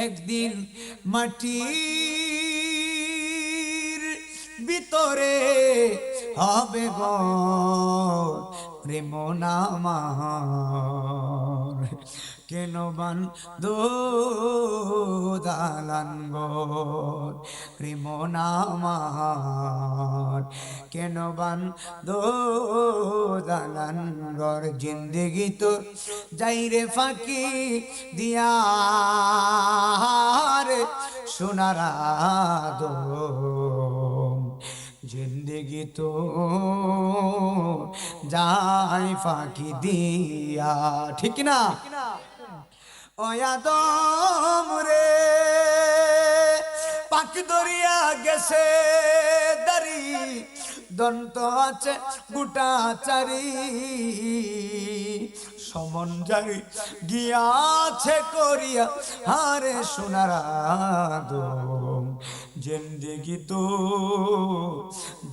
একদিন মাটির ভিতরে হবে ঘর প্রেম নামার কেন বান্ধ দালান ঘর প্রেম নামার কেন বান্ধ দালান ঘর জিন্দগি তো যাইরে ফাঁকি দিয়া সোনার আদম জিন্দগি তো যাই ফাঁকি দিয়া ঠিক না ও আদম রে পাক দরিয়া গেছে দারি দন্ত আছে গোটা চারি সমন জারি গিয়াছে করিয়া হারে সোনার আদম জিন্দগি তো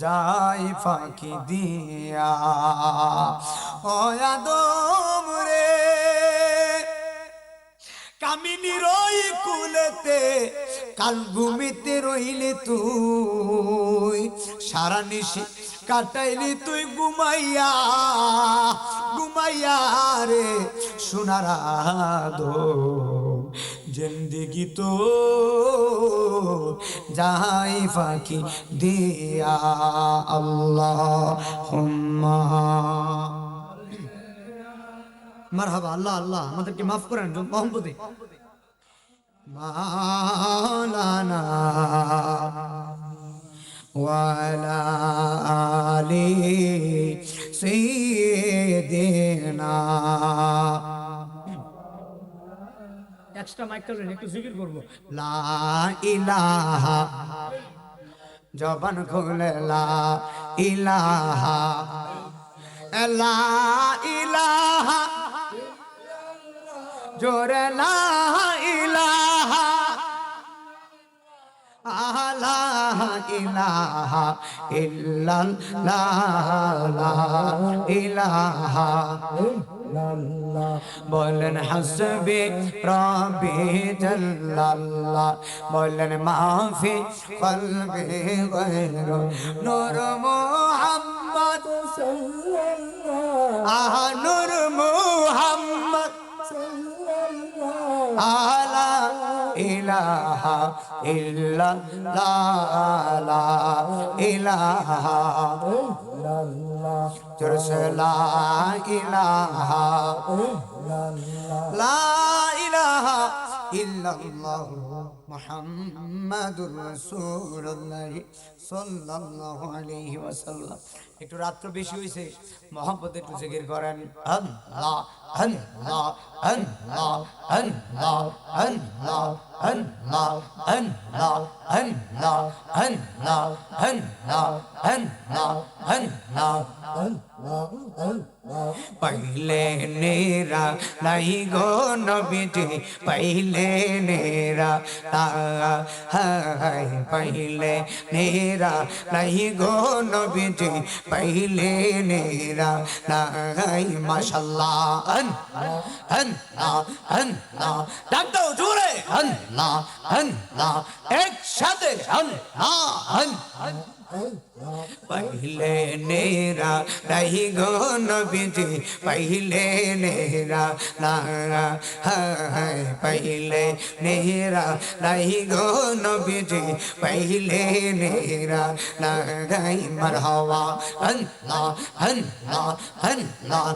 যাই ফাঁকি দিয়া ও আদম রে কামিনীর ওই কুলেতে কাল ঘুমিতে রইলে তুই সারা নিশি কাটাইলি তুই ঘুমাইয়া ঘুমাইয়া রে সোনার আদম জিন্দগি তো যাই ফাঁকি দিয়া আল্লাহুম্মা মারহাবা আল্লাহ আল্লাহ আমাদেরকে মাফ করেন মোহাম্মদে মাওলানা ওয়ালা আলি সাইয়্যিদিনা এক্সট্রা মাইক করলেন একটু জিকির করব লা ইলাহা জবান খুলে লা ইলাহা লা ইলাহা জোরে লা ইলাহা লা ইলাহা ইল্লাল্লাহ লা ইলাহা ইল্লাল্লাহ বলেন হাসবি রাব্বি জাল্লাল্লাহ বলেন মাফি কলবি গায়রু নূর মুহাম্মদ সাল্লাল্লাহ নূর মুহাম্মদ আলা ইলাহা ইল্লাল্লাহ লা ইলাহা ইল্লাল্লাহ জোরসে লা ইলাহা লা ইলাহা ইল্লাল্লাহ মুহাম্মাদুর রাসূলুল্লাহ সাল্লাল্লাহু আলাইহি ওয়াসাল্লাম একটু রাত্র বেশি হইছে মোহাম্মদ একটু জিকির করেন আল্লাহ আল্লাহ আল্লাহ আল্লাহ আল্লাহ আল্লাহ আল্লাহ আল্লাহ আল্লাহ আল্লাহ আল্লাহ আল্লাহ पहले नेरा नहीं गो नबीजी पहले नेरा हाय पहले नेरा नहीं गो नबीजी पहले नेरा नहीं माशाल्लाह अल्लाह अल्लाह अल्लाह डाक दो जोरे अल्लाह अल्लाह एक साथ अल्लाह अल्लाह पहले नेरा नहीं गो नबीजी पहले नेरा हाय पहले नेरा नहीं गो नबीजी पहले नेरा नहीं मरहबा अल्लाह अल्लाह अल्लाह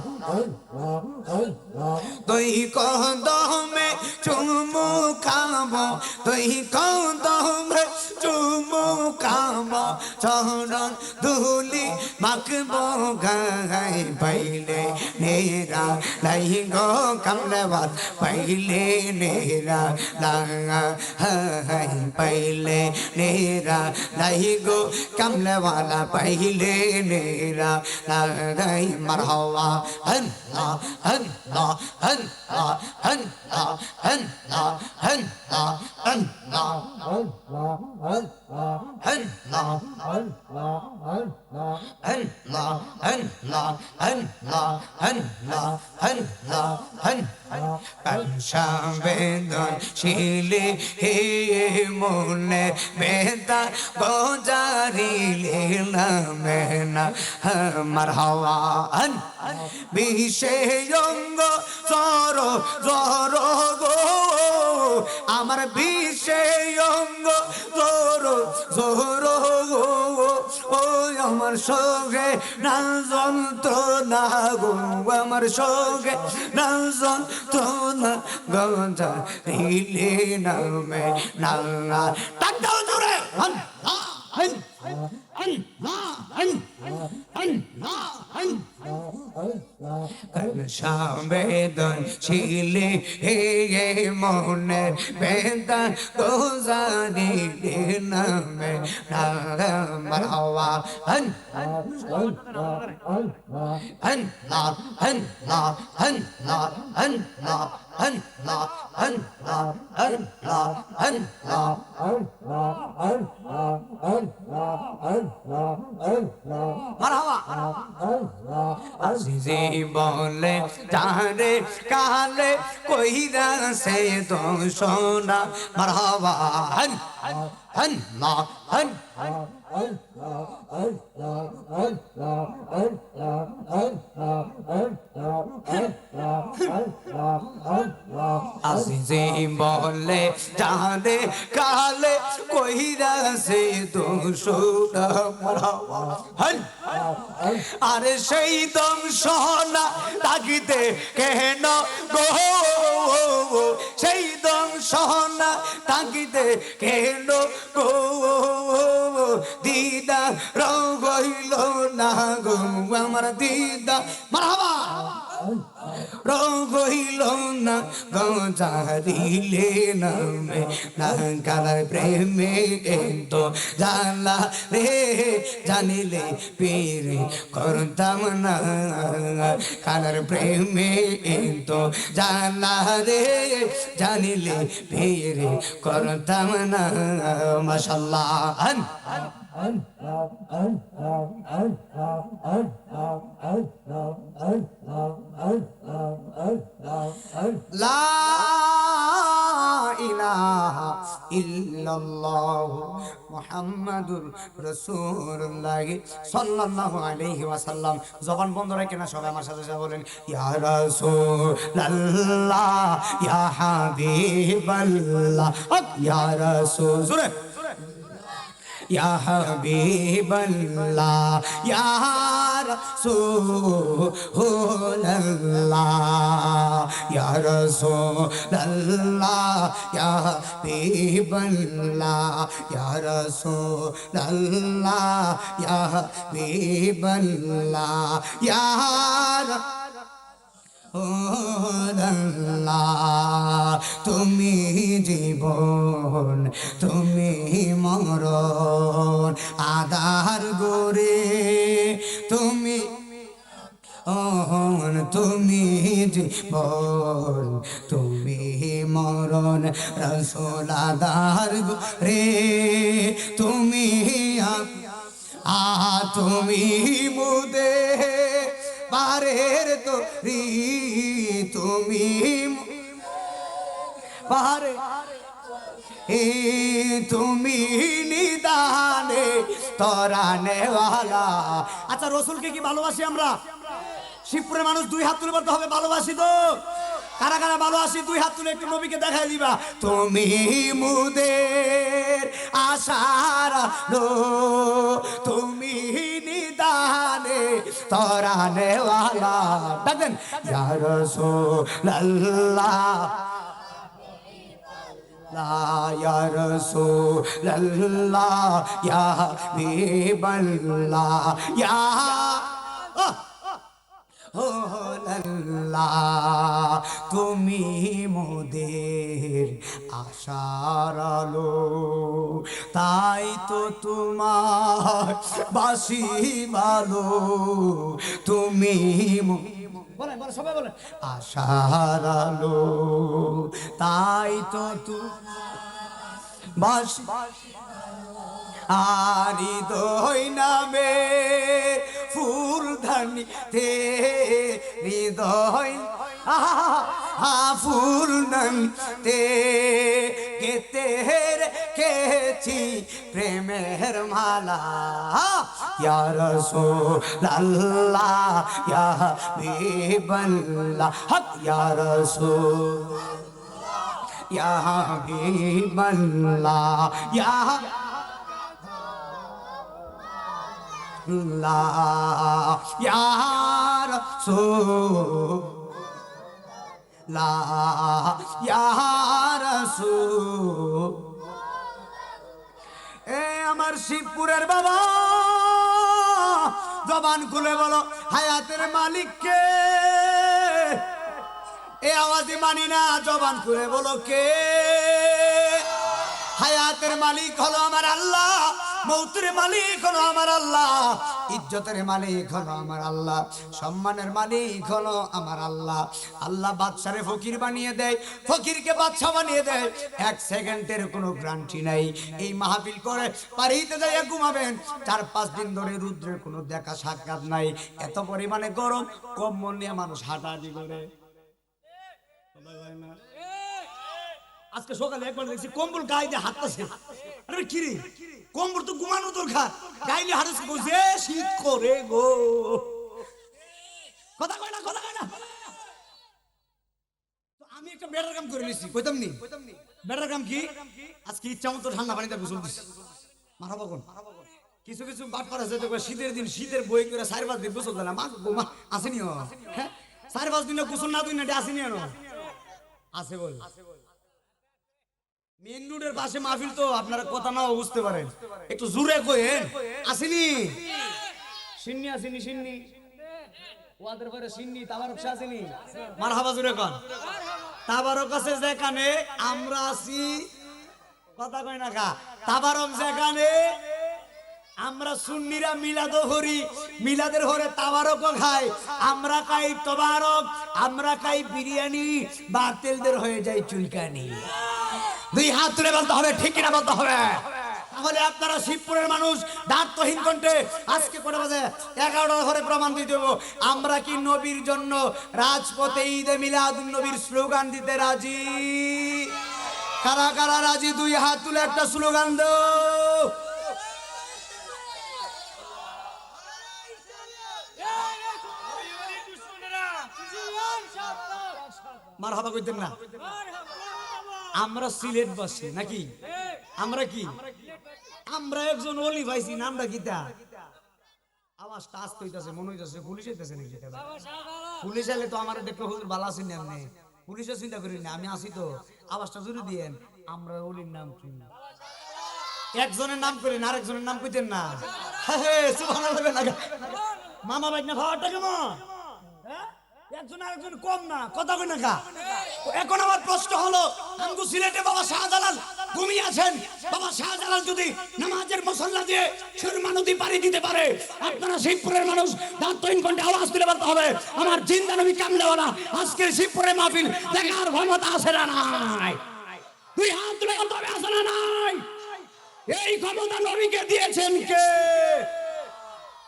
तुई कदम में चुमू खाबो तुई कदम में चुमू खाबो चरण धूली माखबो गाय पहले नेरा नहीं गो कमलवाल पहले नेरा हाय पहले नेरा नहीं गो कमलवाला पहले नेरा नहीं मरहबा अल्लाह अल्लाह अल्लाह अल्लाह अल्लाह अल्लाह अल्लाह अल्लाह শিল ছিলে হে মনে বেদা গজারিলে নামে না মারহাবা বিষয়ঙ্গ জর জর গো আমার বিষয়ঙ্গ জর জর গো ও আমার সঙ্গে না যন্ত্রণা গো আমার সঙ্গে না যন্ত্রণা গঞ্জা রিলে নামে না টাক দাও জোরে সাবেদন ছিলে হে মনে বেদা গোজারিলে নামে মারহাবা হন হন লা হন লা হন লা হন লা হন লা হন লা হন লা হন লা মারহাবা আজিজি বলে জানে কালে কইরা সে দোষনা মারহাবা হন হন লা হন আজিজি বলে জানে কালে কইরা সে দোষনা মারহাবা হন আরে সেই দংশনা তাকিতে কেন গো সেই দংশনা তাকিতে কেন গো দিদা রইল না গো আমার দিদা মারহাবা রইল না গজারিলে নামে নাঙ্গার প্রেমে তো জানলা রে জানিলে পীরে করতাম না কালার প্রেমে তো জানলা রে জানিলে পীরে করতাম না মাশাআল্লাহ লা ইলাহা ইল্লাল্লাহ মুহাম্মাদুর রাসূলুল্লাহ সাল্লাল্লাহু আলাইহি ওয়াসাল্লাম জবান বন্ধ রেখে না সবাই আমার সাথে বলেন ইয়া রাসূলুল্লাহ ইয়া হাবিবাল্লাহ ইয়া রাসূল জোরে या हबीब अल्लाह या रसूल अल्लाह या रसूल अल्लाह या हबीब अल्लाह या रसूल अल्लाह या हबीब अल्लाह या তুমি জীবন তুমি মরণ আধার গোরে তুমি তুমি জীবন তুমি মরণ রসুল আধার গোরে তুমি তুমি মুদে পারের তো তুমি পারে তুমি নিদানে তরানে ওয়ালা আচ্ছা রসুলকে কি ভালোবাসি আমরা শিবপুরের মানুষ দুই হাত তুলে বলতে হবে ভালোবাসি তো কারা কারা ভালোবাসি দুই হাত তুলে একটু নবীকে দেখাই দিবা তুমি মুদের আশার লো তুমি নিদানে তরানে ওয়ালা দেখেন ইয়া রাসূলুল্লাহ या रसूल अल्लाह या हबीब अल्लाह या আল্লাহ তুমি মোদের আশার আলো তাই তো তোমার বাসি ভালো তুমি বলেন বলেন সবাই বলেন আশার আলো তাই তো বাসি আরি দই নামে ফুল ধানি তে হৃদয় হাফুরনন তে তেরে কেছি প্রেমের মালা ইয়া রাসূলুল্লাহ ইয়া হাবিবাল্লাহ হক ইয়া রাসূল ইয়া হাবিবাল্লাহ ইয়া আল্লাহ ইয়া রাসূলুল্লাহ ইয়া রাসূল এ আমার শিবপুরের বাবা জবান খুলে বলো হায়াতের মালিককে এ আওয়াজে মানি না জবান খুলে বলো কে হায়াতের মালিক হলো আমার আল্লাহ মৌতের মালিক হলো আমার আল্লাহ ইজ্জতের মালিক হলো আমার আল্লাহ সম্মানের মালিক হলো আমার আল্লাহ আল্লাহ বাদশারে ফকির বানিয়ে দেয় ফকিরকে বাদশা বানিয়ে দেয় এক সেকেন্ডের কোনো গ্যারান্টি নাই এই মাহফিল করে বাড়িতে যাইয়া ঘুমাবেন 4-5 দিন ধরে রুদ্রের কোনো দেখা সাক্ষাৎ নাই এত পরিমাণে গরম কম মন নিয়ে মানুষ হাঁটাহাঁটি করে আজকে সকালে একবার দেখছি কম্বল গায়ে দিয়ে হাঁটতেছে আরে কি রে কম্বল তো ঘুমানো দরকার গায়ে দিয়ে হাঁটছে কইছে শীত করে গো কথা কয় না তো আমি একটা বেটার কাম করে নিছি কইতাম নি বেটার কাম কি আজকে ইচ্ছা মতো ঠান্ডা পানিতে গোসল দিছি মারাবো কোন কিছু কিছু বাটপার আছে তো শীতের দিন শীতের বই করে 4-5 দিন গোসল দেয় না মা গোমা আসেনি হ্যাঁ 4-5 দিনে গোসল না দিন না আসেনি আছে বল মেন রোডের পাশে মাহফিল তো আপনারা কথা নাও বুঝতে পারেন একটু জোরে কইেন আসেনি সিন্নি ওয়াদের পরে সিন্নি তাবারক আসেনি মারহাবা জোরে কোন তাবারক আছে যেখানে আমরা আছি কথা কই না কা তাবারক যেখানে আমরা সুন্নিরা মিলাদ করি মিলাদের ঘরে তাবারকও খাই আমরা খাই তবারক আমরা খাই বিরিয়ানি বাতিলদের হয়ে যায় চুলকানি দুই হাত তুলে বলতে হবে ঠিক কিনা বলতে হবে তাহলে আপনারা শিবপুরের মানুষ দাঁতহীন কণ্ঠে আজকে করে বাজে 11টার ঘরে প্রমাণ দিয়ে দেবো আমরা কি নবীর জন্য রাজপথে ঈদে মিলাদুন নবীর স্লোগান দিতে রাজি কারা কারা রাজি দুই হাত তুলে একটা স্লোগান দাও মারহাবা কইতেন না আমরা সিলেটবাসী নাকি আমরা কি আমরা একজন ওলি পাইছি নামটা কিতা আওয়াজটা আসতে হইতাছে মনে হইতাছে পুলিশ হইতাছে নাকি পুলিশ আলে তো আমার দেখলে হুজুর ভালো আছেন এমনি পুলিশের চিন্তা করি না আমি আসি তো আওয়াজটা জুড়ে দিয়েন আমরা ওলির নাম কি একজনের নাম করেন আরেকজনের নাম কইতেন না সুবহানাল্লাহ মামা ভাই না ভাড়াটা কেমন একজন আরেকজন কম না কথা কই না কা এখন আমার প্রশ্ন হলো আমগো সিলেটে বাবা শাহজালাল ঘুমিয়ে আছেন বাবা শাহজালাল যদি নামাজের মুসল্লা দিয়ে সুরমা নদী পাড়ি দিতে পারে আপনারা শিবপুরের মানুষ দাঁতহীন কণ্ঠে আওয়াজ তুলে বলতে হবে আমার জিন্দা নবী কামলেওয়ালা আজকের শিবপুরের মাহফিল দেখার ক্ষমতা আছে না নাই দুই হাত তুলে বলতে হবে আছে না নাই এই ক্ষমতা নবীকে দিয়েছেন কে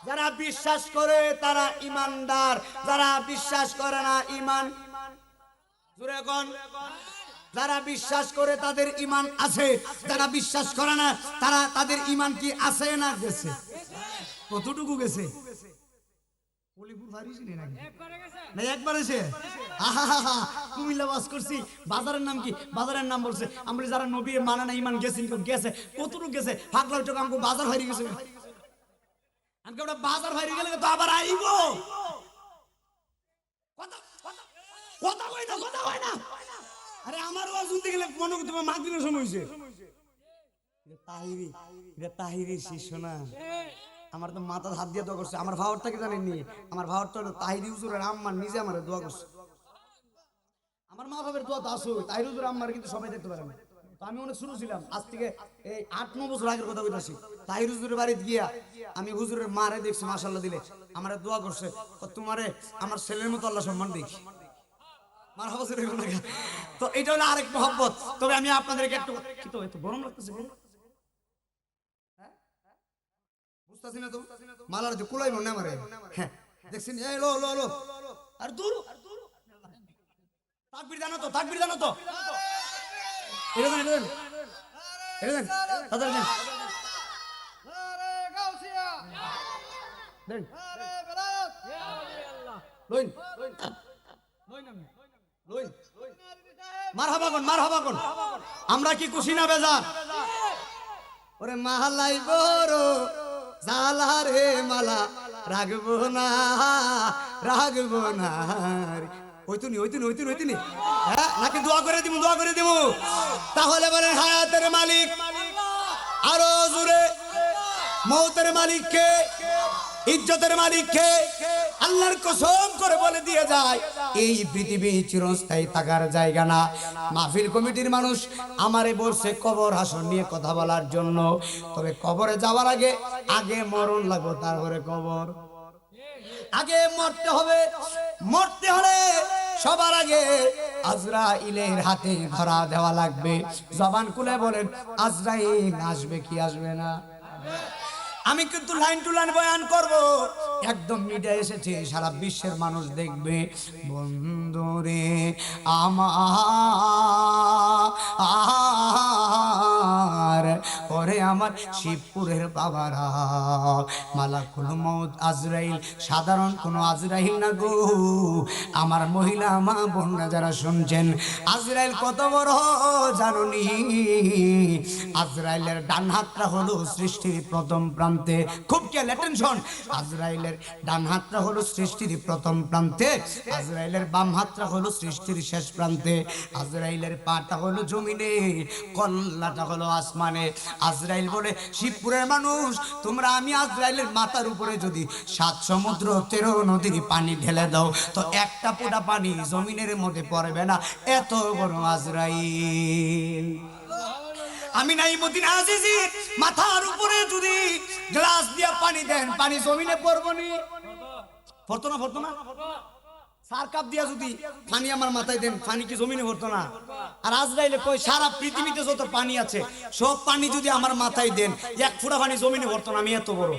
যারা বিশ্বাস করে তারা ইমানদার যারা বিশ্বাস করে না ইমান জোরে কোন যারা বিশ্বাস করে তাদের ইমান আছে যারা বিশ্বাস করে না তারা তাদের ইমান কি আছে না গেছে কতটুকু গেছে পলিপুর ফারিসিনি নাকি না একবার এসে কুমিল্লা বাস করছি বাজারের নাম কি বাজারের নাম বলছে আমরা যারা নবী মানে না ইমান গেছেন গেছে কতটুকু গেছে ফাগলাও টাকা আমাকে বাজার হারিয়ে গেছে আমাকে ওটা বাজার হারিয়ে গেলে তো আবার আইব কথা কই না আরে আমার ওয়াজ শুনতে গেলে মনে করতে মাগরিবের সময় হইছে তাহিরি শিষ্য না আমার তো মাথা হাত দিয়ে দোয়া করছে আমার ভাওয়ারটা কি জানেননি আমার ভাওয়ারটা হলো তাহিরি হুজুরের আম্মা নিজে আমারে দোয়া করছে আমার মা বাবার দোয়া তো আসো তাহিরি হুজুর আম্মার কিন্তু সবাই দেখতে পারে না তো আমি অনেক শুরু ছিলাম আজ থেকে এই 8-9 বছর আগের কথা বলতেছি তাহিরি হুজুরের বাড়িতে গিয়া আমি হুজুরের মারে দেখছি মাশাআল্লাহ দিলে আমারে দোয়া করছে তোমারে আমার ছেলের মতো আল্লাহ সম্মান দেখি মারহাবা ছেলে তো এটা হলো আরেক মহব্বত তবে আমি আপনাদেরকে একটু কি তো এত গরম লাগতেছে বুঝতাছি না তো মালার যে কুলাই মনে আমারে হ্যাঁ দেখছেন এই লো লো লো আর দূর তাকবীর জানো তো, তাকবীর জানো তো। এটা দেন, এটা দেন, এটা দেন, তাদের দেন, দেন, লইন, লইন। মারহাবা কোন, মারহাবা কোন। আমরা কি খুশি না বেজার? ওরে মালাই বড় জালা রে মালা রাখবো না, রাখবো না। ওইতুনি, ওইতুনি, ওইতুনি, ওইতুনি। হ্যাঁ, নাকি দোয়া করে দিব, দোয়া করে দিব। তাহলে বলেন হায়াতের মালিক, আরো জোরে। মৌতের মালিক কে? ইজ্জতের মালিক কে? আল্লাহর কসম করে বলে দিয়ে যায়, এই পৃথিবী চিরস্থায়ী থাকার জায়গা না। মাহফিল কমিটির মানুষ আমারে বলছে কবর হাসর নিয়ে কথা বলার জন্য। তবে কবরে যাওয়ার আগে আগে মরণ লাগবে, তারপরে কবর। আগে মরতে হবে। মরতে হলে সবার আগে আজরাইলের হাতে ধরা দেওয়া লাগবে। জবান খুলে বলেন, আজরাইল আসবে কি আসবে না? আমি কিন্তু লাইন টু লাইন বয়ান করব। একদম মিডিয়া এসেছে, সারা বিশ্বের মানুষ দেখবে। বন্ধুরে আমার, ওরে আমার শিবপুরের বাবারা, মালাকুল মউত আজরাইল সাধারণ কোনো আজরাইল না গো। আমার মহিলা মা বোনরা যারা শুনছেন, আজরাইল কত বড় জানুনি? আজরাইলের ডান হাতটা হলো সৃষ্টির প্রথম প্রান্তে। খুব খেয়াল, অ্যাটেনশন। আজরাইলের ডান হাতটা হলো সৃষ্টির প্রথম প্রান্তে, আজরাইলের বাম হাতটা হলো সৃষ্টির শেষ প্রান্তে। আজরাইলের পাটা হলো জমিনে, কল্লাটা হলো আসমানে। আজরাইল বলে, শিবপুরের মানুষ তোমরা, আমি আজরাইলের মাথার উপরে যদি 7 সমুদ্র 13 নদীর পানি ঢেলে দাও তো একটা ফোঁটা পানি জমিনের মধ্যে পড়বে না। এত বড় আজরাইল। আমি নাইমুদ্দিন আজিজি মাথার উপরে যদি গ্লাস দিয়ে পানি দেন, পানি জমিনে পড়বো নি? পড়তো না, পড়তো না? সার কাপ দিয়া যদি পানি আমার মাথায় দেন, পানি কি জমিনে পড়তো না? আর আজরাইলে কই সারা পৃথিবীতে যত পানি আছে সব পানি যদি আমার মাথায় দেন, এক ফোঁটা পানি জমিনে পড়তো না। আমি এত বড়।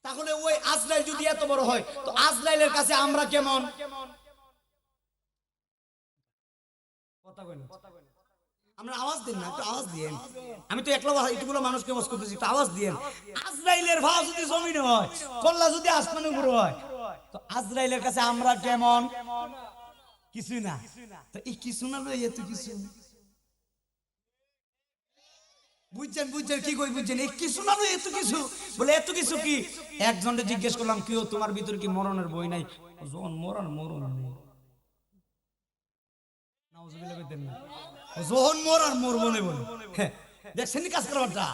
তাহলে ওই আজরাইল যদি এত বড় হয়, তো আজরাইলের কাছে আমরা কেমন? কথা কই না? আমরা আওয়াজ দেন না, একটু আওয়াজ দিয়েন। আমি তো একলা এতগুলো মানুষকে ওয়াজ করতেছি, একটু আওয়াজ দিয়েন। আজরাইলের ভাব যদি জমিনে হয়, কল্লা যদি আসমানের উপরে হয়, তো আজরাইলের কাছে আমরা কেমন? কিছুই না। তো এই কিছু না লই এত কিছু। বুঝছেন, বুঝছেন কি কই? বুঝছেন এই কিছু না লই এত কিছু। বলে এত কিছু কি? একজনকে জিজ্ঞেস করলাম, কেউ তোমার ভিতর কি মরণের বই নাই? যখন মরণ মরণ নেই, নাউজুবিল্লাহ কইতেন না, যখন মর আর মরবো না বলে। দেখছেন কাজ করাটা,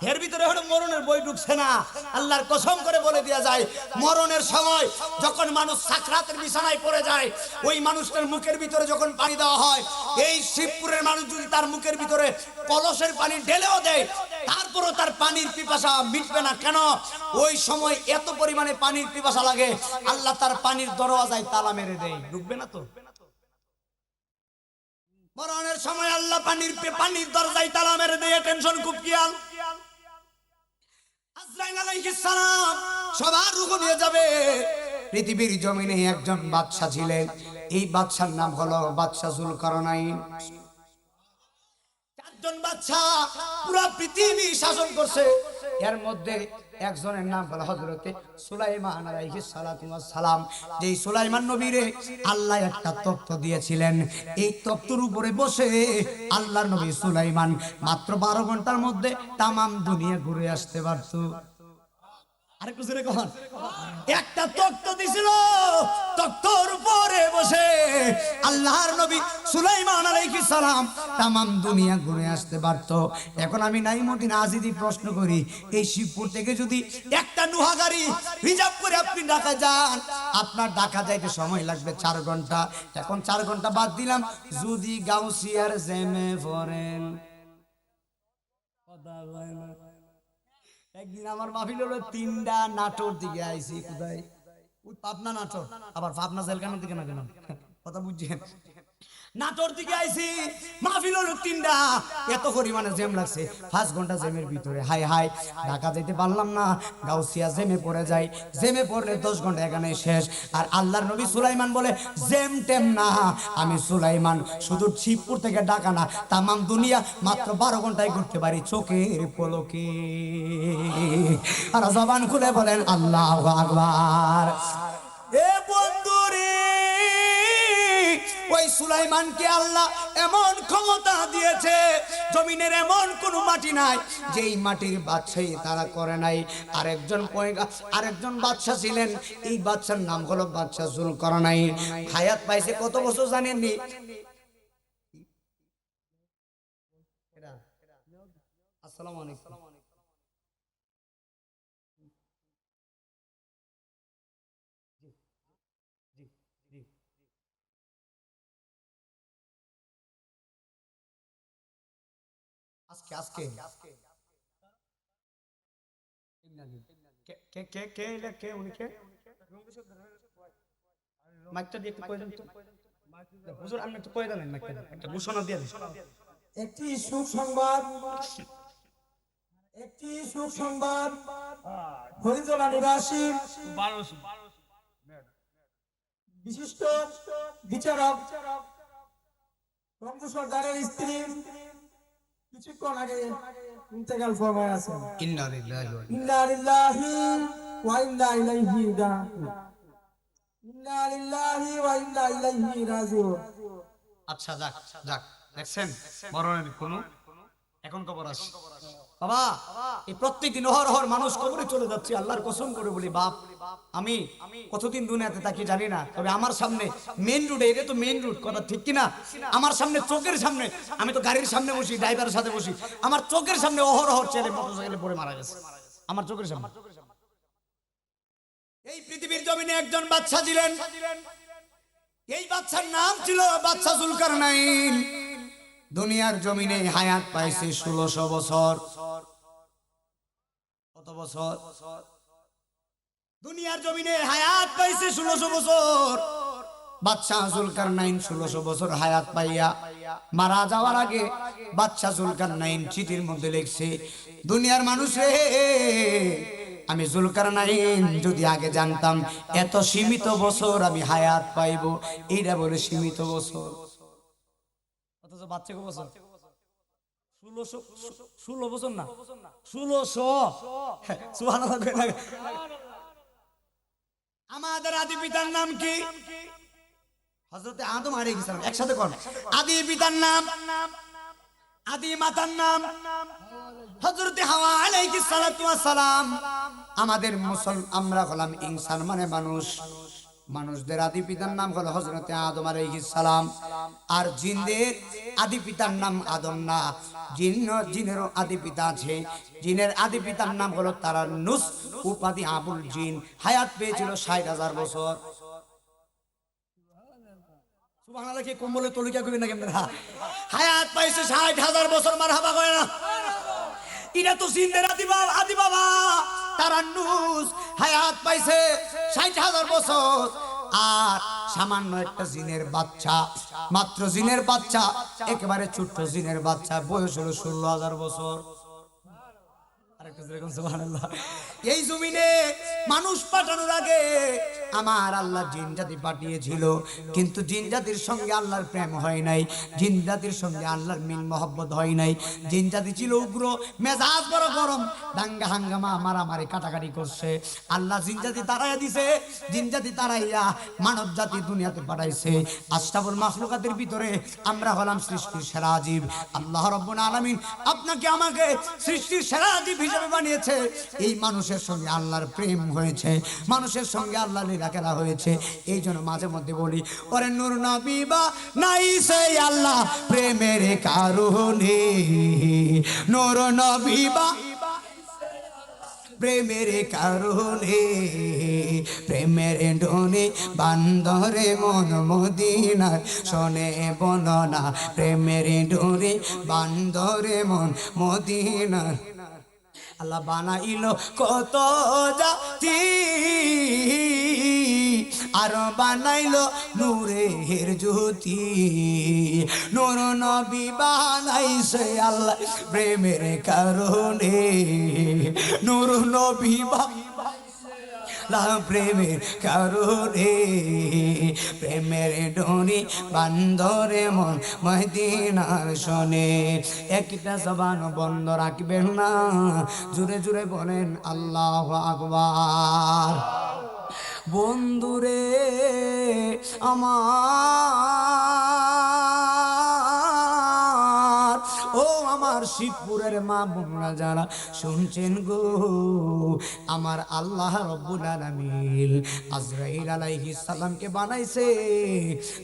এর ভিতরে হলো মরণের বই ঢুকছে না। আল্লাহর কসম করে বলে দেয়া যায়, মরণের সময় যখন মানুষ সাকরাতের বিছানায় পড়ে যায়, ওই মানুষটার মুখের ভিতরে যখন পানি দেওয়া হয়, এই শিবপুরের মানুষ যদি তার মুখের ভিতরে কলসের পানি ঢেলেও দেয়, তারপরও তার পানির পিপাসা মিটবে না। কেন? ওই সময় এত পরিমাণে পানির পিপাসা লাগে, আল্লাহ তার পানির দরওয়াজায় তালা মেরে দেয়, ঢুকবে না তো। মরণের সময় আল্লাহ পানির দরজায় তালা মেরে দেয়। টেনশন খুব খেয়াল। আজরাইল আলাইহিস সালাম সবার রূহ নিয়ে যাবে। পৃথিবীর জমিনে একজন বাদশা ছিলেন, এই বাদশার নাম হলো বাদশা জুলকারনাইন। 4 জন বাদশা পুরো পৃথিবী শাসন করছে। এর মধ্যে একজনের নাম হলো হযরতে সুলাইমান আলাইহিস সালাতু ওয়াস সালাম। যেই সুলাইমান নবীরে আল্লাহ একটা তখ্ত দিয়েছিলেন, এই তখ্তের উপরে বসে আল্লাহর নবী সুলাইমান মাত্র 12 ঘন্টার মধ্যে তামাম দুনিয়া ঘুরে আসতে পারত। আরেকটু জোরে কখন। একটা তখ্ত দিছিল, তখ্তর উপরে বসে আল্লাহর নবী সুলাইমান আলাইহিস সালাম তামাম দুনিয়া ঘুরে আসতে পারত। এখন আমি নাইমুদ্দিন আজিজি প্রশ্ন করি, এই শিবপুর থেকে যদি একটা নুহা গাড়ি রিজার্ভ করে আপনি ঢাকা যান, আপনার ঢাকা যাইতে সময় লাগবে 4 ঘন্টা। এখন 4 ঘন্টা বাদ দিলাম, যদি গাউসিয়ার জেমে পড়েন। কথা বলেন না। একদিন আমার মাহফিল হলো 3টা নাটোর দিকে আইছি। কোথায়? ওই পাবনা নাটোর। আবার পাবনা জেলখানার দিকে না কেন? কথা বুঝছেন? নাটোর দিকে আইছি, মাহফিল হলো 3টা, এত পরিমাণে জ্যাম লাগছে, 5 ঘন্টা জ্যামের ভিতরে। হাই হাই, ঢাকা যেতে পারলাম না, গাউসিয়া জ্যামে পড়ে যাই, জ্যামে পড়লে 10 ঘন্টা এখানে শেষ। আর আল্লাহর নবী সুলাইমান বলে জ্যাম টেম না, আমি সুলাইমান শুধু শিবপুর থেকে ঢাকা না, তামাম দুনিয়া মাত্র 12 ঘন্টায় ঘুরতে পারি চোখের পলকে। আর জবান খুলে বলেন আল্লাহু আকবার। এ বন্ধুরে, ওই সুলাইমানকে আল্লাহ এমন ক্ষমতা দিয়েছে, জমিনের এমন কোন মাটি নাই যেই মাটির বাদশাহী তারা করে নাই। আরেকজন বাদশা ছিলেন, এই বাদশার নাম হলো বাদশা জুলকারনাইন। হায়াত পাইছে কত বছর জানেননি? আসসালামু আলাইকুম। আজকে আজকে কে কে কে কে উনি কে? মাইকটা দিয়ে একটু কই দেন তো। হুজুর আপনি একটু কই দেন, মাইকটা একটা ঘোষণা দিয়ে দেন। একটি সুসংবাদ, হরিজলা নিবাসী বিশিষ্ট বিচারক রঙ্গু সর্দারের স্ত্রী কিছুক্ষণ আগে ইন্তেকাল ফরমায় আছেন। ইন্না লিল্লাহি ওয়া ইন্না লিল্লাহি ওয়া ইন্না ইলাইহি রাজিউন। ইন্না লিল্লাহি ওয়া ইন্না ইলাইহি রাজিউন। আচ্ছা, যাক যাক, দেখছেন মরণের কোনো এখন খবর আছে বাবা। এই প্রত্যেকদিন অহরহ মানুষ কবরে চলে যাচ্ছে, আল্লাহর কসম করে বলি বাপ, আমি কতদিন দুনিয়াতে থাকি জানি না, তবে আমার সামনে মেইন রোডে, এটা তো মেইন রোড, কথা ঠিক কিনা? আমার সামনে, চোখের সামনে, আমি তো গাড়ির সামনে বসি, ড্রাইভারের সাথে বসি, আমার চোখের সামনে অহরহ ছেলে মোটরসাইকেলে পড়ে মারা গেছে, আমার চোখের সামনে। এই পৃথিবীর জমিনে একজন বাদশা ছিলেন, এই বাদশার নাম ছিল বাদশা জুলকারনাইন। দুনিয়ার জমিনে হায়াত পাইছে 1600 বছর। কত বছর? দুনিয়ার জমিনে হায়াত পাইছে 1600 বছর। বাদশা জুলকারনাইন 1600 বছর হায়াত পাইয়া মারা যাওয়ার আগে বাদশা জুলকারনাইন চিঠির মধ্যে লিখছে, দুনিয়ার মানুষ রে, আমি জুলকারনাইন যদি আগে জানতাম এত সীমিত বছর আমি হায়াত পাইব। এইটা বলে সীমিত বছর, অথচ বাচ্চা কত বছর? 16 বছর না, 1600। সুবহানাল্লাহ। আমাদের আদি পিতার নাম কি? হযরতে আদম আলাইহিস সালাম। একসাথে কোন? আদি পিতার নাম, আদি মাতার নাম হযরতে হাওয়া আলাইহিস সালাতু ওয়াস সালাম। আমাদের আমরা হলাম ইনসান মানে মানুষ, মানুষদের আদি পিতার নাম হলো হযরতে আদম আলাইহিস সালাম। আর জিনদের আদি পিতার নাম আদম না, জিনেরও আদি পিতা আছে, জিনের আদি পিতার নাম হলো তারান্নুস, উপাধি আবুল জিন। হায়াত পেয়েছিল 60,000 বছর। সুবহানাল্লাহ। কি কম্বলে তলিকা কইবেন না কেমন? হায়াত পাইছে 60,000 বছর। মারহাবা কয় না? এটা তো জিনদের আদি বাবা তারান্নুস, হায়াত পাইছে 60,000 বছর। আর সামান্য একটা জিনের বাচ্চা, মাত্র জিনের বাচ্চা, একেবারে ছোট্ট জিনের বাচ্চা, বয়স হলো 16,000 বছর। এই জমিনে মানুষ পাঠানোর আগে আমার আল্লাহ জিন জাতি পাঠিয়েছিল, কিন্তু জিন জাতির সঙ্গে আল্লাহর প্রেম হয় নাই, জিন জাতির সঙ্গে আল্লাহর মিল মহব্বত হয় নাই। জিন জাতি ছিল উগ্র, মেজাজ বড় গরম, দাঙ্গা হাঙ্গামা মারামারি কাটাকাটি করছে। আল্লাহ জিন জাতি তাড়াইয়া দিছে, জিন জাতি তাড়াইয়া মানব জাতি দুনিয়াতে পাঠাইছে। আশরাফুল মাখলুকাতের ভিতরে আমরা হলাম সৃষ্টির সেরা জীব। আল্লাহ রাব্বুল আলামিন আপনাকে আমাকে সৃষ্টির সেরা জীব হিসেবে বানিয়েছে। এই মানুষের সঙ্গে আল্লাহর প্রেম হয়েছে, মানুষের সঙ্গে আল্লাহ লীলা খেলা হয়েছে। এই জন্য মাঝে মধ্যে বলি, ওরে নূর নবী বা নাই সে আল্লাহ প্রেমের কারণে, নূর নবী বা প্রেমের কারণে, প্রেমের ডোনে বান্দরে মন মদিনার শোনে বর্ণনা, প্রেমের ডোরে বান্দরে মন মদিনার। আল্লাহ বানাইল কত জাতি, আর বানাইলো নূরের জ্যোতি নূর নবী বানাইছে আল্লাহ প্রেমের কারণে নূর নবী প্রেমের কারণে প্রেমের ডোরি বান্দরে মন মদিনার শোনে একটা জবান বন্ধ রাখবেন না জুড়ে জুড়ে বলেন আল্লাহু আকবার বন্ধুরে আমার ও আমার শিবপুরের মা বোনরা যারা শুনছেন গো আমার আল্লাহ রব্বুল আলামিন আজরাইল আলাইহিস সালামকে বানাইছে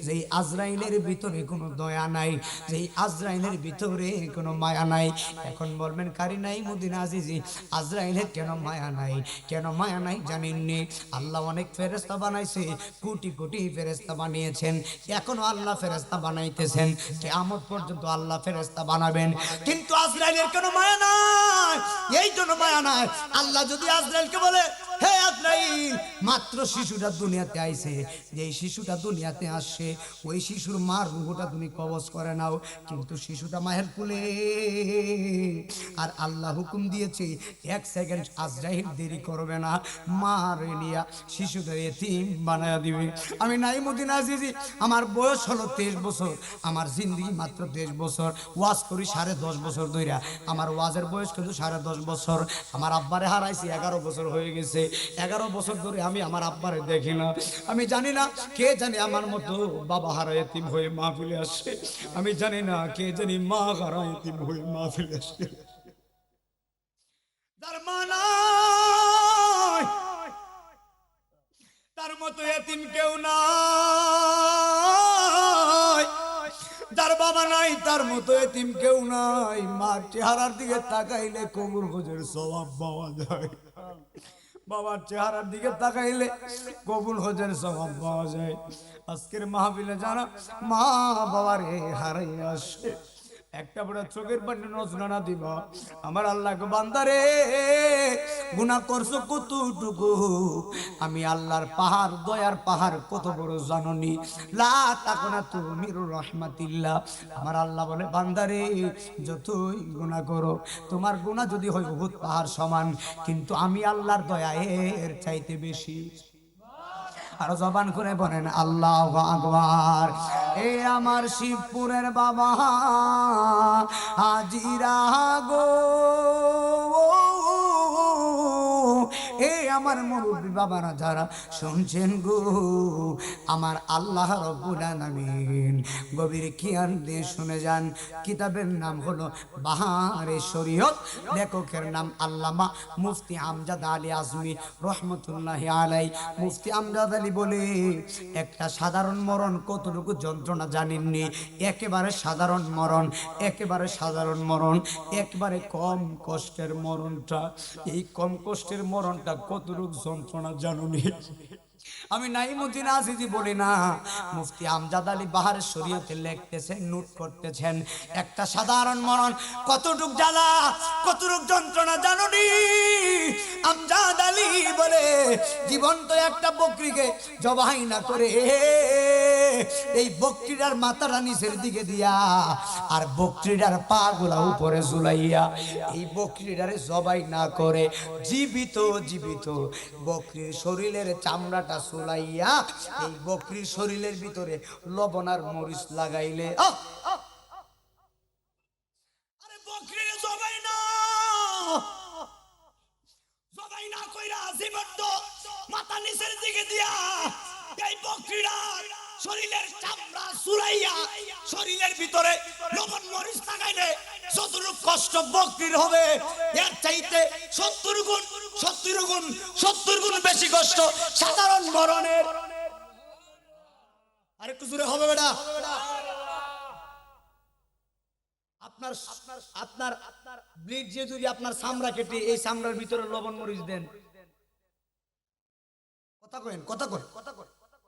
যেই আজরাইলের ভিতরে কোনো দয়া নাই যেই আজরাইলের ভিতরে কোনো মায়া নাই এখন বলবেন কারি নাই মদিনা আজিজি আজরাইলের কেন মায়া নাই কেন মায়া নাই জানেননি আল্লাহ অনেক ফেরেশতা বানাইছে কোটি কোটি ফেরেশতা বানিয়েছেন এখনো আল্লাহ ফেরেশতা বানাইতেছেন কিয়ামত পর্যন্ত আল্লাহ ফেরেশতা বানাবেন কিন্তু আজরাইলের কোনো মায়া নাই এই জন্য মায়া নাই আল্লাহ যদি আজরাইলকে বলে হে আজরাইল মাত্র শিশুটা দুনিয়াতে আইছে যেই শিশুটা দুনিয়াতে আসছে ওই শিশুর মার রূহটা তুমি কবজ করে নাও কিন্তু শিশুটা মায়ের কোলে আর আল্লাহ হুকুম দিয়েছে এক সেকেন্ড আজরাইল দেরি করবে না মার নিয়া শিশুদের এতিম বানায়া দিবে আমি নাইমুদ্দিন আজিজি আমার বয়স হলো 23 বছর আমার জিন্দেগি মাত্র 23 বছর ওয়াজ করি 10.5 বছর ধরে আমার ওয়াজের বয়স কিন্তু 10.5 বছর আমার আব্বারে হারাইছি 11 বছর হয়ে গেছে 11 বছর ধরে আমি আমার আব্বারে দেখি না আমি জানি না কে জানি আমার মতো বাবা হারা এতিম হয়ে মাহফিলে আসে আমি জানি না কে জানি মা হারা এতিম হয়ে মাহফিলে আসে তার মা নাই তার মতো এতিম কেউ নাই যার বাবা নাই তার মতো এতিম কেউ নাই মার চেহারার দিকে তাকাইলে কবুল হজের সওয়াব পাওয়া যায় বাবার চেহারার দিকে তাকাইলে কবুল হজের সওয়াব পাওয়া যায় আজকের মাহফিলে যারা মা বাবারে হারাই আসে একটা বড় চোখের পানি নজরা না দিবা আমার আল্লাহকে বান্দারে গুনাহ করছো কতটুকু আমি আল্লাহর পাহাড় দয়ার পাহাড় কত বড় জাননি লা তাকুনা তুমির রহমাতিল্লাহ আমার আল্লাহ বলে বান্দারে যতই গুনাহ করো তোমার গুনাহ যদি হয় উহুদ পাহাড় সমান কিন্তু আমি আল্লাহর দয়া এর চাইতে বেশি আর জবান করে বলেন আল্লাহু আকবার এ আমার শিবপুরের বাবা হাজিরা গো এ আমার মুরব্বি বাবারা যারা শুনছেন গো আমার আল্লাহ রব্বুল আলামিন গভীর খেয়াল দিয়ে শুনে যান কিতাবের নাম হলো বাহারে শরীয়ত লেখকের নাম আল্লামা মুফতি আমজাদ আলী আজমি রহমতুল্লাহি আলাই মুফতি আমজাদ আলী বলে একটা সাধারণ মরণ কতটুকু যন্ত্রণা জানেননি একেবারে সাধারণ মরণ একেবারে সাধারণ মরণ একেবারে কম কষ্টের মরণটা এই কম কষ্টের মরণটা কতটুকু যন্ত্রণা জানুনি আমি নাইমুদ্দিন আজিজি বলি না মুফতি আমজাদ আলী বাহার শরীয়তে লিখতেছেন নোট করতেছেন একটা সাধারণ মরণ কতটুক জ্বালা কতটুক যন্ত্রণা জানুনি আমজাদ আলী বলে জীবন্ত একটা বকরিকে জবাই না করে এই বকরিটার মাথাটা নিচের দিকে দিয়া আর বকরিটার পা গুলা উপরে ঝুলাইয়া এই বকরিটারে জবাই না করে জীবিত জীবিত বকরির শরীরের চামড়াটা চুলাইয়া এই বকরির শরীরের ভিতরে লবণ আর মরিচ লাগাইলে আরে বকরির জবাই না কইরা জীবন্ত মাথা নিচের দিকে দিয়া এই বকরিটার শরীরের চামড়া চুলাইয়া শরীরের ভিতরে লবণ মরিচ লাগাইলে যতটুকু কষ্ট বকরির হবে এর চাইতে 70 গুণ বেশি কষ্ট সাধারণ মরণের আরেকটু জোরে হবে বেটা আপনার আপনার ব্লিড যে যদি আপনার চামড়া কেটে এই চামড়ার ভিতরে লবণ মরিচ দেন কথা কইন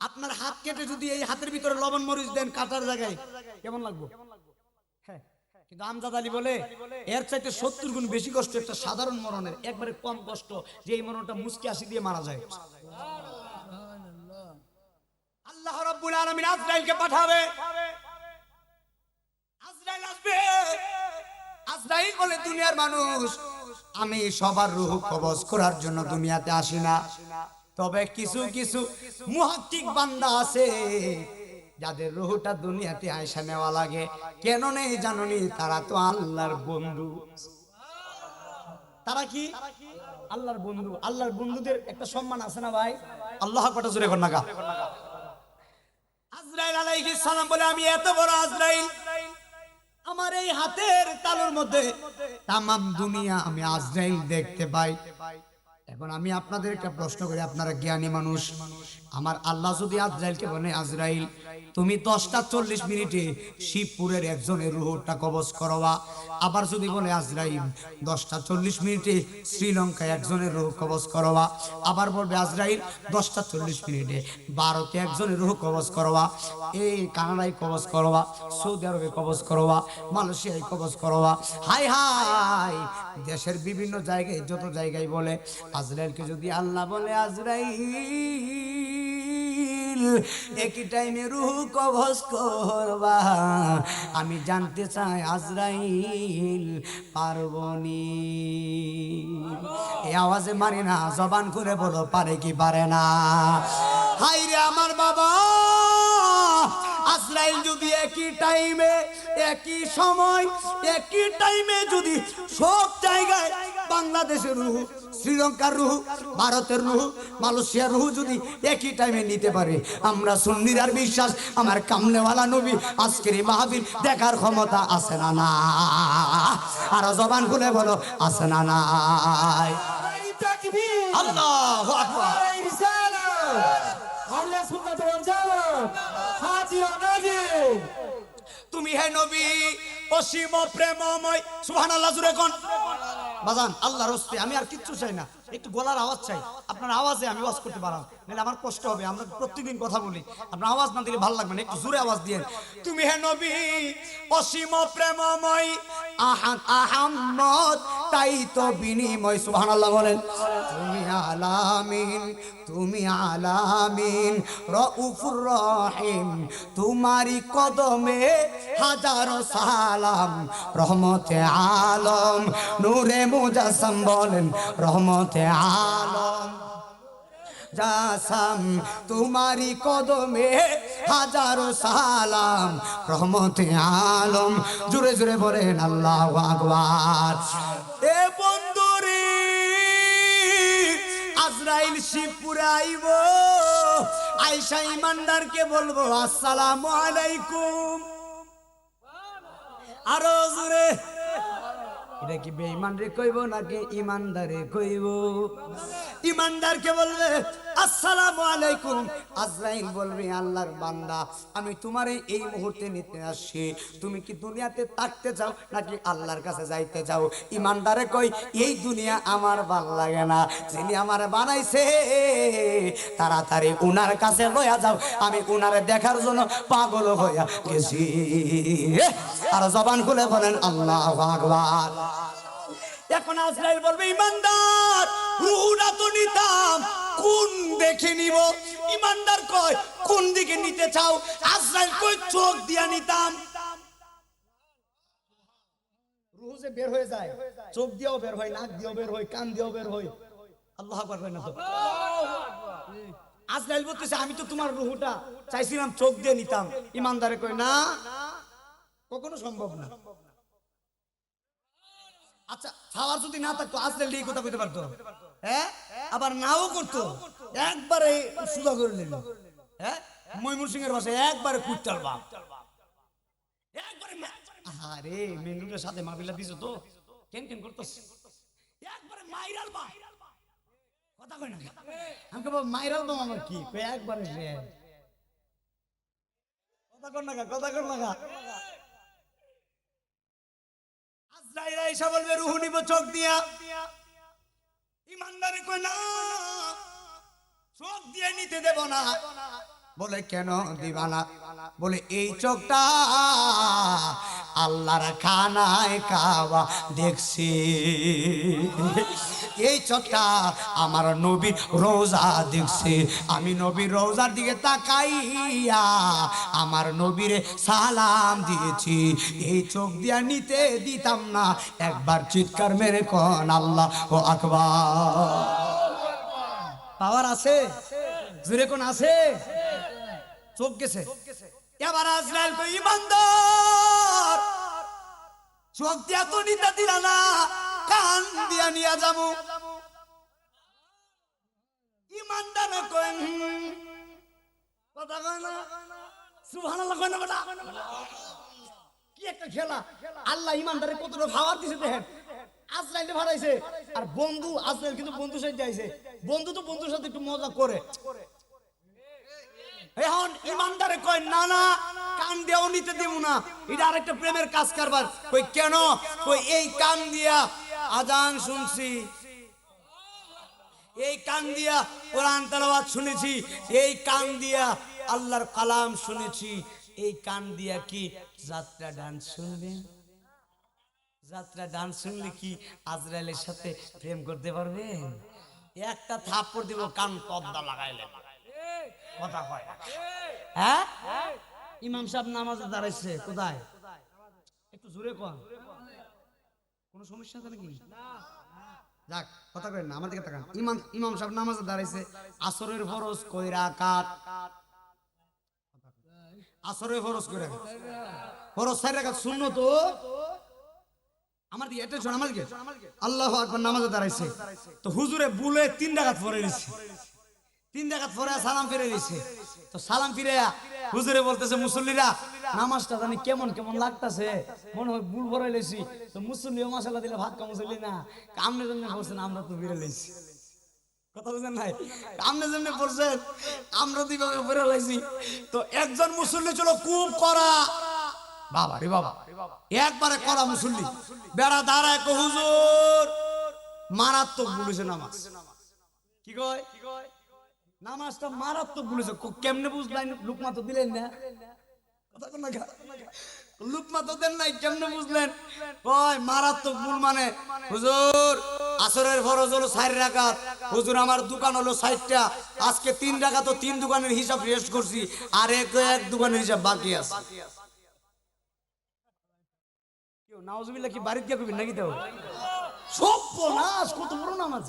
আপনার হাত কেটে যদি এই হাতের ভিতরে লবণ মরিচ দেন কাটার জায়গায় কেমন লাগবে হ্যাঁ কিন্তু আমজাদ আলী বলে এর চাইতে 70 গুণ বেশি কষ্ট একটা সাধারণ মরণের একবারে কম কষ্ট যে এই মরণটা মুচকি হাসি দিয়ে মারা যায় আল্লাহ রাব্বুল আলামিন আজরাইলকে পাঠাবে। আজরাইল আসবে। আজরাইল বলে, দুনিয়ার মানুষ, আমি সবার রূহ কবজ করার জন্য দুনিয়াতে আসি না, তবে কিছু কিছু মুহাক্কিক বান্দা আছে যাদের রূহটা দুনিয়াতে আয়সা নেওয়া লাগে। কেন নেই জানোনি? তারা তো আল্লাহর বন্ধু। তারা কি? আল্লাহর বন্ধু। আল্লাহর বন্ধুদের একটা সম্মান আছে না ভাই? আল্লাহ আকবার জোরে কর না গা। আজরাইল আলাইহিস সালাম বলে, আমি এত বড় আজরাইল, আমার এই হাতের তালুর মধ্যে তামাম দুনিয়া আমি আজরাইল দেখতে পাই। এখন আমি আপনাদেরকে প্রশ্ন করি, আপনারা জ্ঞানী মানুষ, আমার আল্লাহ যদি আজরাইলকে বলে, আজরাইল তুমি 10টা 40 মিনিটে শিবপুরের একজনের রূহটা কবজ করবা, আবার যদি বলে আজরাইল 10টা 40 মিনিটে শ্রীলঙ্কায় একজনের রূহ কবজ করবা, আবার বলবে আজরাইল 10টা 40 মিনিটে ভারতে একজনের রূহ কবজ করবা, এই কানাডায় কবজ করবা, সৌদি আরবে কবজ করবা, মালয়েশিয়ায় কবজ করবা, হাই হাই দেশের বিভিন্ন জায়গায় যত জায়গায় বলে, আজরাইলকে যদি আল্লাহ বলে, আজরাইল একই টাইমে রূহ কবজ করবা, আমি জানতে চাই আজরাইল পারবনি? এই আওয়াজে মারি না, জবান করে বলো, পারে কি পারে না? হাই রে আমার বাবা, আজরাইল যদি একই টাইমে, একই সময়, একই টাইমে যদি সব জায়গায় বাংলাদেশের রূহ, শ্রীলঙ্কার রূহ, ভারতের রূহ, মালয়েশিয়ার রূহ যদি একই টাইমে নিতে পারে, আমরা সুন্নিরার বিশ্বাস আমার কামলেওয়ালা নবী আজকের এই মাহফিল দেখার ক্ষমতা আছে না না? আর জবান খুলে বলো, আছে না নাই? আল্লাহু আকবার। তুমি হে নবী অসীম প্রেমময়, সুবহানাল্লাহ জুড়ে কোন বাজান। আল্লাহর হস্তে আমি আর কিচ্ছু চাই না, একটু গলার আওয়াজ চাই। আপনার আওয়াজে আমি ওয়াজ করতে পারাম, নাহলে আমার কষ্ট হবে। আমরা প্রত্যেকদিন কথা বলি, আপনার আওয়াজ না দিলে ভালো লাগবে না, একটু জোরে আওয়াজ দিয়ে। তুমি হে নবী অসীম প্রেমময়, আহাদ আহাম্মদ তাই তো বিনিময়, সুবহানাল্লাহ বলেন। তুমি আলামিন, তুমি আলামিন রউফুর রহিম, তোমারি কদমে হাজারো সালাম, রহমতে আলম নূরে মুজাসসাম বলেন, রহমতে আলম জাসাম, তোমারি কদমে হাজারো সালাম, রহমতে আলম, জোরে জোরে বলেন আল্লাহু আকবার। এ বন্ধুরে আজরাইল শিবপুরে আইব, আয়েশা ইমানদারকে বলবো, আসসালামু আলাইকুম। আরো জোরে। এটা কি বেঈমান রে কইব নাকি ইমানদারে কইব? ইমানদারকে বলবে আসসালামু আলাইকুম। আজরাইল বলবে, আল্লাহর বান্দা, আমি তোমারে এই মুহূর্তে নিতে আসছি, তুমি কি দুনিয়াতে থাকতে চাও নাকি আল্লাহর কাছে যাইতে চাও? ইমানদারে কই, এই দুনিয়া আমার ভাল লাগে না, যিনি আমারে বানাইছে তাড়াতাড়ি উনার কাছে লইয়া যাও, আমি উনারে দেখার জন্য পাগল হইয়া গেছি। আর জবান খুলে বলেন আল্লাহু আকবার। এখন আজরাইল বলবে, ইমানদার রূহটা তো নিতাম, কোন দেখে নিব? ইমানদার কয়, কোন দিকে নিতে চাও? আজরাইল কয়, চোখ দিয়া নিতাম। রূহ যে বের হয়ে যায়, চোখ দিয়েও বের হয়, নাক দিয়েও বের হয়, কান দিয়েও বের হয়। আল্লাহু আকবার কয় না তো? আজরাইল বলতেছে, আমি তো তোমার রূহটা চাইছিলাম চোখ দিয়ে নিতাম। ইমানদারে কয়, না, কখনো সম্ভব না। আচ্ছা, খাওয়ার যদি না থাকতো আজরাইল এই কথা কইতে পারতো? হ্যাঁ, আবার নাও করতো, একবারে সুদা করে নিল। হ্যাঁ, ময়মনসিং এর ভাষায় একবারে কুইটাল বাপ, একবারে। আরে মেনুর সাথে মাবিলা দিছো তো, কেন কেন করতেছ, একবারে মাইরাল বাপ। কথা কই না, আমি কব মাইরাল বাপ আমার কি কই, একবারে কথা কর না, কথা কর না। আজরাইল আয়েশা বলবে, রূহ নিব চোখ দিয়া। ইমানদারে কই, না, চোখ দিয়ে নিতে দেব না, বলে কেন দিবা না? বলে এই চোখটা আল্লাহর খানায় কাবা দেখছি, এই চোখটা আমার নবীর রোজা দেখছি, আমি নবীর রোজার দিকে তাকাইয়া আমার নবীরে সালাম দিয়েছি, এই চোখ দিয়া নিতে দিতাম না। একবার চিৎকার মেরে কোন আল্লাহ ও আকবার। পাওয়ার আছে, জোরে কোন আছে? চোখ গেছে। এবার আজরাইল কই ইমানদার চোখ দিয়া তো নিতে দিলা না, কান দিয়া নিয়া যাবো। ইমানদার কই কথা কয় না, সুবহানাল্লাহ কয় না বেটা। কি একটা খেলা! আল্লাহ ইমানদারে কতটা পাওয়ার দিছে দেখেন। আজরাইলে ভাড়াইছে আর বন্ধু, আজরাইল কিন্তু বন্ধুর সাথে আইছে। বন্ধু তো বন্ধুর সাথে একটু মজা করে। এখন ইমানদারে কয় না না, কান দিয়াও নিতে দেব না, এটা আরেকটা প্রেমের কাজ কারবার। কই কেন? কই এই কান দিয়া আজান শুনছি, এই কান দিয়া কোরআন তেলাওয়াত শুনেছি, এই কান দিয়া আল্লাহর কালাম শুনেছি, এই কান দিয়া কি যাত্রা ডান্স শুনবেন? যাত্রা ডান্স শুনলে কি আজরাইলের সাথে প্রেম করতে পারবেন? একটা থাপ্পড় দিব, কান পর্দা লাগাইলে কথা কয় না। হ্যাঁ, ইমাম সাহেব নামাজে দাঁড়াইছে কোথায়? একটু জোরে কোন। কোনো সমস্যা আছে নাকি? যাক কথা কয় না, আমার দিকে তাকান। ইমাম সাহেব নামাজে দাঁড়াইছে, আসরের ফরজ কই রাকাত? আসরের ফরজ কই রাকাত? ফরজ 4 রাকাত, সুন্নাত তো আমার দিকে এটা শোন, আমার দিকে। আল্লাহু আকবার, নামাজে দাঁড়াইছে তো হুজুরে বুলে 3 রাকাত পড়ে নিছে, 3 রাকাত পরে সালাম ফিরে দিছে। তো সালাম ফিরে হুজুরে বলতেছে, মুসল্লিরা নামাজটা জানি কেমন কেমন লাগতাছে, মনে হয় ভুল ভরে লেছি। তো মুসল্লিও মশলা দিলে ভাত কা মুসল্লি না, কামনে জন্য বলছেন, আমরা তো ফিরে লেছি। কথা বুঝেন নাই? কামনে জন্য পড়ছেন, আমরা তো এইভাবে ফিরে লাইছি। তো একজন মুসল্লি ছিল খুব করা, বাবা রে বাবা, একবারে করা মুসল্লি, বেড়া দাঁড়ায় কো হুজুর মারাত্মক বলেছে নামাজ। কি কয়? নামাজটা মারাত্মক বলেছে। কেমনে বুঝলেন? লুকমা তো দিলেন না। কথা কোন না, লুকমা তো দেন নাই, কেমনে বুঝলেন? কয় মারাত্মক ভুল মানে হুজুর আসরের ফরজ হলো 4 রাকাত, হুজুর আমার দোকান হলো 60টা, আজকে 3 রাকাত, তো 3 দোকানের হিসাব রেস্ট করছি, আর এক দোকানের হিসাব বাকি আছে। কেউ নাউজুবিল্লাহ কি বাড়িতে গিয়ে কইবেন নাকি? তো সব নামাজ কত বড় নামাজ!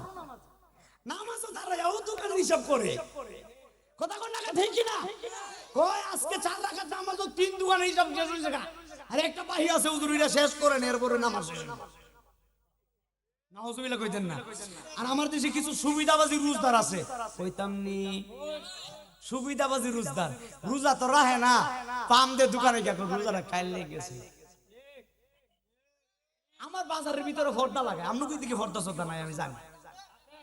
নামাজে দাঁড়ায়ও দোকানের হিসাব করে। কথা কোন না, ঠিক কি না? কয় আজকে 4 রাকাত নামাজ, 3 দোকানের হিসাব শেষ হইছে গা, আর একটা বাহি আছে হুজুর, এটা শেষ করেন, এরপরে নামাজ শেষ। নাউজুবিল্লাহ কইতেন না। আর আমার দেশে কিছু সুবিধাবাজি রোজদার আছে, কইতাম নি, সুবিধাবাজি রোজদার, রোজা তো রাহে না, পাম দে দোকানে গিয়ে রোজাটা খাইলে গেছে। আমার বাজারের ভিতরে ফর্দা লাগে, আমরা কই দিকে ফর্দা সর্দা নাই আমি জানি,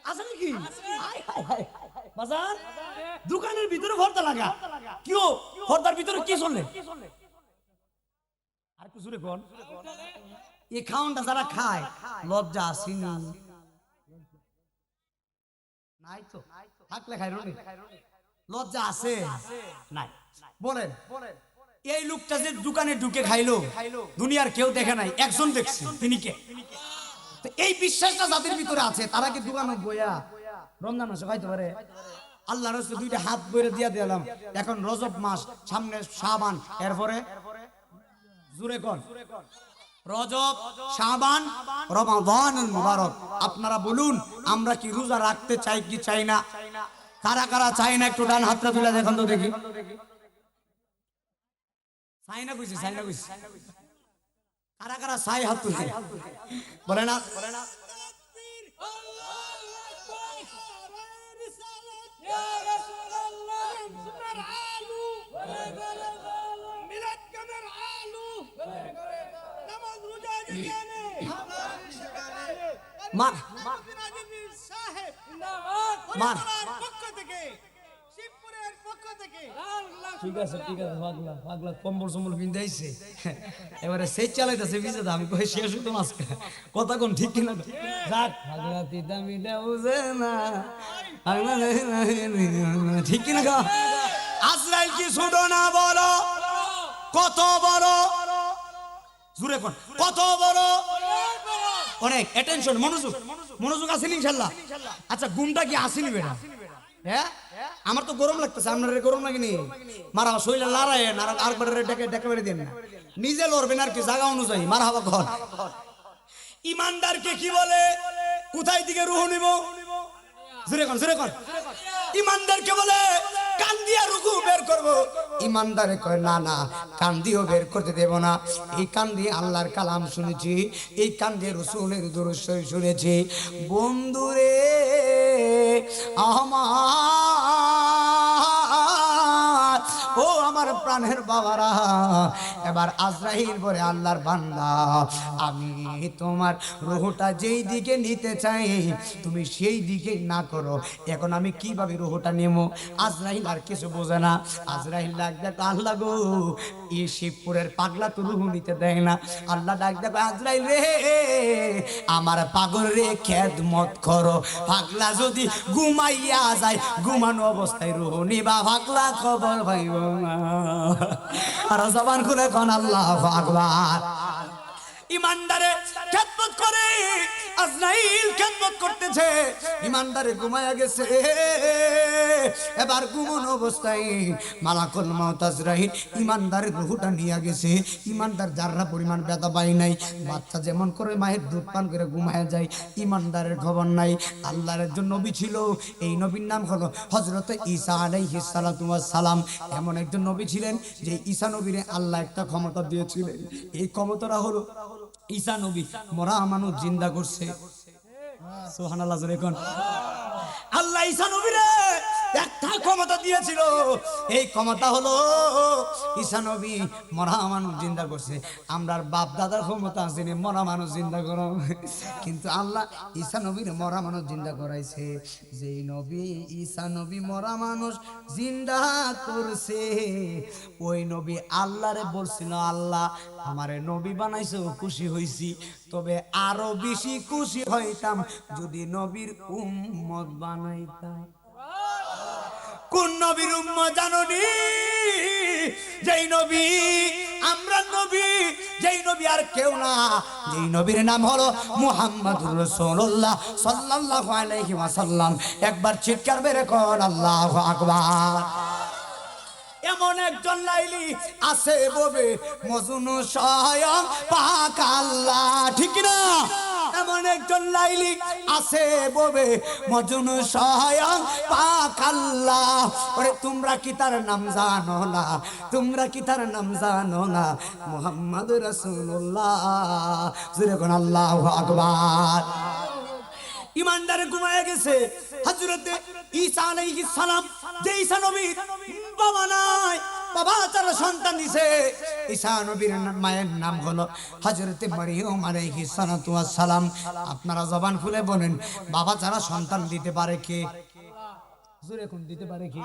আছে নাকি? হায় হায় হায়, বাজার দোকানের ভিতরে ফর্দা লাগা, কিও ফর্দার ভিতরে কি চলে? আর কিছু রে কোন, এই খাওনটা যারা খায় লজ্জা আসেনি? নাই তো, থাকলে খাই রনি, লজ্জা আছে নাই? বলেন, এই লোকটা যে দোকানে ঢুকে খাইলো, দুনিয়ার কেউ দেখে নাই, একজন দেখছে, তিনি কে? তো এই বিশ্বাসটা যাদের ভিতরে আছে, তারা কি দোকানে বইয়া রমজান মাসে খাইতে পারে? আল্লাহ রাসূল 2টা হাত বইরে দিয়া দিলাম, এখন রজব মাস, সামনে শাবান, এরপরে জোরে কোন, রজব, শাবান, রমাদানুল মুবারক। আপনারা বলুন, আমরা কি রোজা রাখতে চাই কি চাই না? কারা কারা চাই না একটু ডান হাতটা তুলে দেখুন তো দেখি। চাই না কইছি, চাই না কইছি। কারা কারা চাই হাত তুলছে? বলে না, বলে না। মার মার, ঠিক আছে ঠিক আছে, পাগলা পাগলা কম্বল সম্বল বিন্দাইছে, এবারে সেই চালাইতেছে ভিজে। আমি কই শেষ হইতো না আজকে, কথা কোন ঠিক কিনা? যাক, পাগলা তিতা মিটা বুঝে না, ঠিক কিনা? আজরাইল কি ছোট না বড়? কত বড়? জুড়ে কোন কত বড়? অনেক অ্যাটেনশন, মনোযোগ, মনোযোগ আছে ইনশাআল্লাহ। আচ্ছা ঘুমটা কি আসেনি বেটা? হ্যাঁ আমার তো গরম লাগতেছে, আপনার গরম লাগেনি? মারা শরীরে লড়াই না, আরেকবার ডেকে ডেকে বেড়ে দেন না, নিজে লড়বেন আর কি জায়গা অনুযায়ী। মারা হবা ঘর। ইমানদারকে কি বলে? কোথায় দিকে রুহ নিব? জোরে কোন, জোরে কোন। ইমানদারকে বলে কান দিয়া রুকু বের করব। ইমানদারে কয় না না, কান দিয়েও বের করতে দেব না। এই কান দিয়ে আল্লাহর কালাম শুনেছি, এই কান দিয়ে রাসূলের দরুদ শরীফ শুনেছি। বন্ধুরে আমার, ও আমার প্রাণের বাবারা, এবার আজরাইল বলে আল্লাহর বান্দা, আমি তোমার রুহটা যেই দিকে নিতে চাই তুমি সেই দিকে না করো। এখন আমি কিভাবে রুহটা নেব? আজরাইল আর কিছু বোঝে না। আজরাইল ডাক দেখ, আল্লাহ গো, এই শিবপুরের পাগলা তো রুহ নিতে দেয় না। আল্লাহ ডাক দেখ, আজরাইল রে, আমার পাগল রে খেদমত করো। পাগলা যদি ঘুমাইয়া যায়, ঘুমানো অবস্থায় রুহ নিবা, পাগলা খবর পাইব না। আর জবান খুলে কোন আল্লাহু আকবার। ইমানদারে খেদমত করে, আজরাইল খেদমত করতেছে। ইমানদারে ঘুমায়া গেছে, এবার ঘুমানো অবস্থায় মালাকুল মউত আজরাইল ইমানদারের রূহটা নিয়ে গেছে। ইমানদার যাররা পরিমাণ ব্যথা পায় নাই। বাচ্চা যেমন করে মায়ের দুধ পান করে ঘুমায়া যায়, ইমানদারের খবর নাই। আল্লাহর একজন নবী ছিল, এই নবীর নাম হলো হযরত ঈসা আলাইহিস সালাতু ওয়াস সালাম। এমন একজন নবী ছিলেন যে ঈসা নবীরে আল্লাহ একটা ক্ষমতা দিয়েছিলেন। এই ক্ষমতাটা হলো ঈসা নবী মরা মানুষ জিন্দা করছে। সুবহানাল্লাহ জোরে কোন। আল্লাহ ঈসা নবীরে একটা ক্ষমতা দিয়েছিল, এই ক্ষমতা হলো ঈসা নবী মরা মানুষ জিন্দা করছে। আমরার বাপ দাদার ক্ষমতা আছে না মরা মানুষ জিন্দা করা, কিন্তু আল্লাহ ঈসা নবীর মরা মানুষ জিন্দা করাইছে। যেই নবী ঈসা নবী মরা মানুষ জিন্দা করছে, ওই নবী আল্লাহরে বলছিল, আল্লাহ আমারে নবী বানাইছো, খুশি হইছি, তবে আরো বেশি খুশি হইতাম যদি নবীর উম্মত বানাইতাম। কোন নবীর উম্মত জানোনি? যেই নবী আমরা নবী, যেই নবী আর কেউ না, যেই নবীর নাম হলো মুহাম্মাদুর রাসূলুল্লাহ সাল্লাল্লাহু আলাইহি ওয়াসাল্লাম। একবার চিৎকার মেরে কোন আল্লাহু আকবার। এমন একজন লাইলি আছে ববে মজনু স্বয়ং পাক আল্লাহ, ঠিক না? এমন একজন লাইলি আছে ববে মজনু স্বয়ং পাক আল্লাহ। ওরে তোমরা কি তার নাম জানো না? তোমরা কি তার নাম জানো না? মুহাম্মাদুর রাসূলুল্লাহ। জোরে কোন আল্লাহু আকবার। ইমানদারে ঘুমায় গেছে। হযরতে ঈসা আলাইহিস সালাম, যে ঈসা নবীর বাবা নাই, বাবা তার সন্তান দিছে। ঈসা নবীর মায়ের নাম হলো হযরতে মারিয়ম আলাইহিস সালাতু ওয়াস সালাম। আপনারা জবান খুলে বলেন, বাবা ছাড়া সন্তান দিতে পারে কে? জোরে কোন দিতে পারে কি?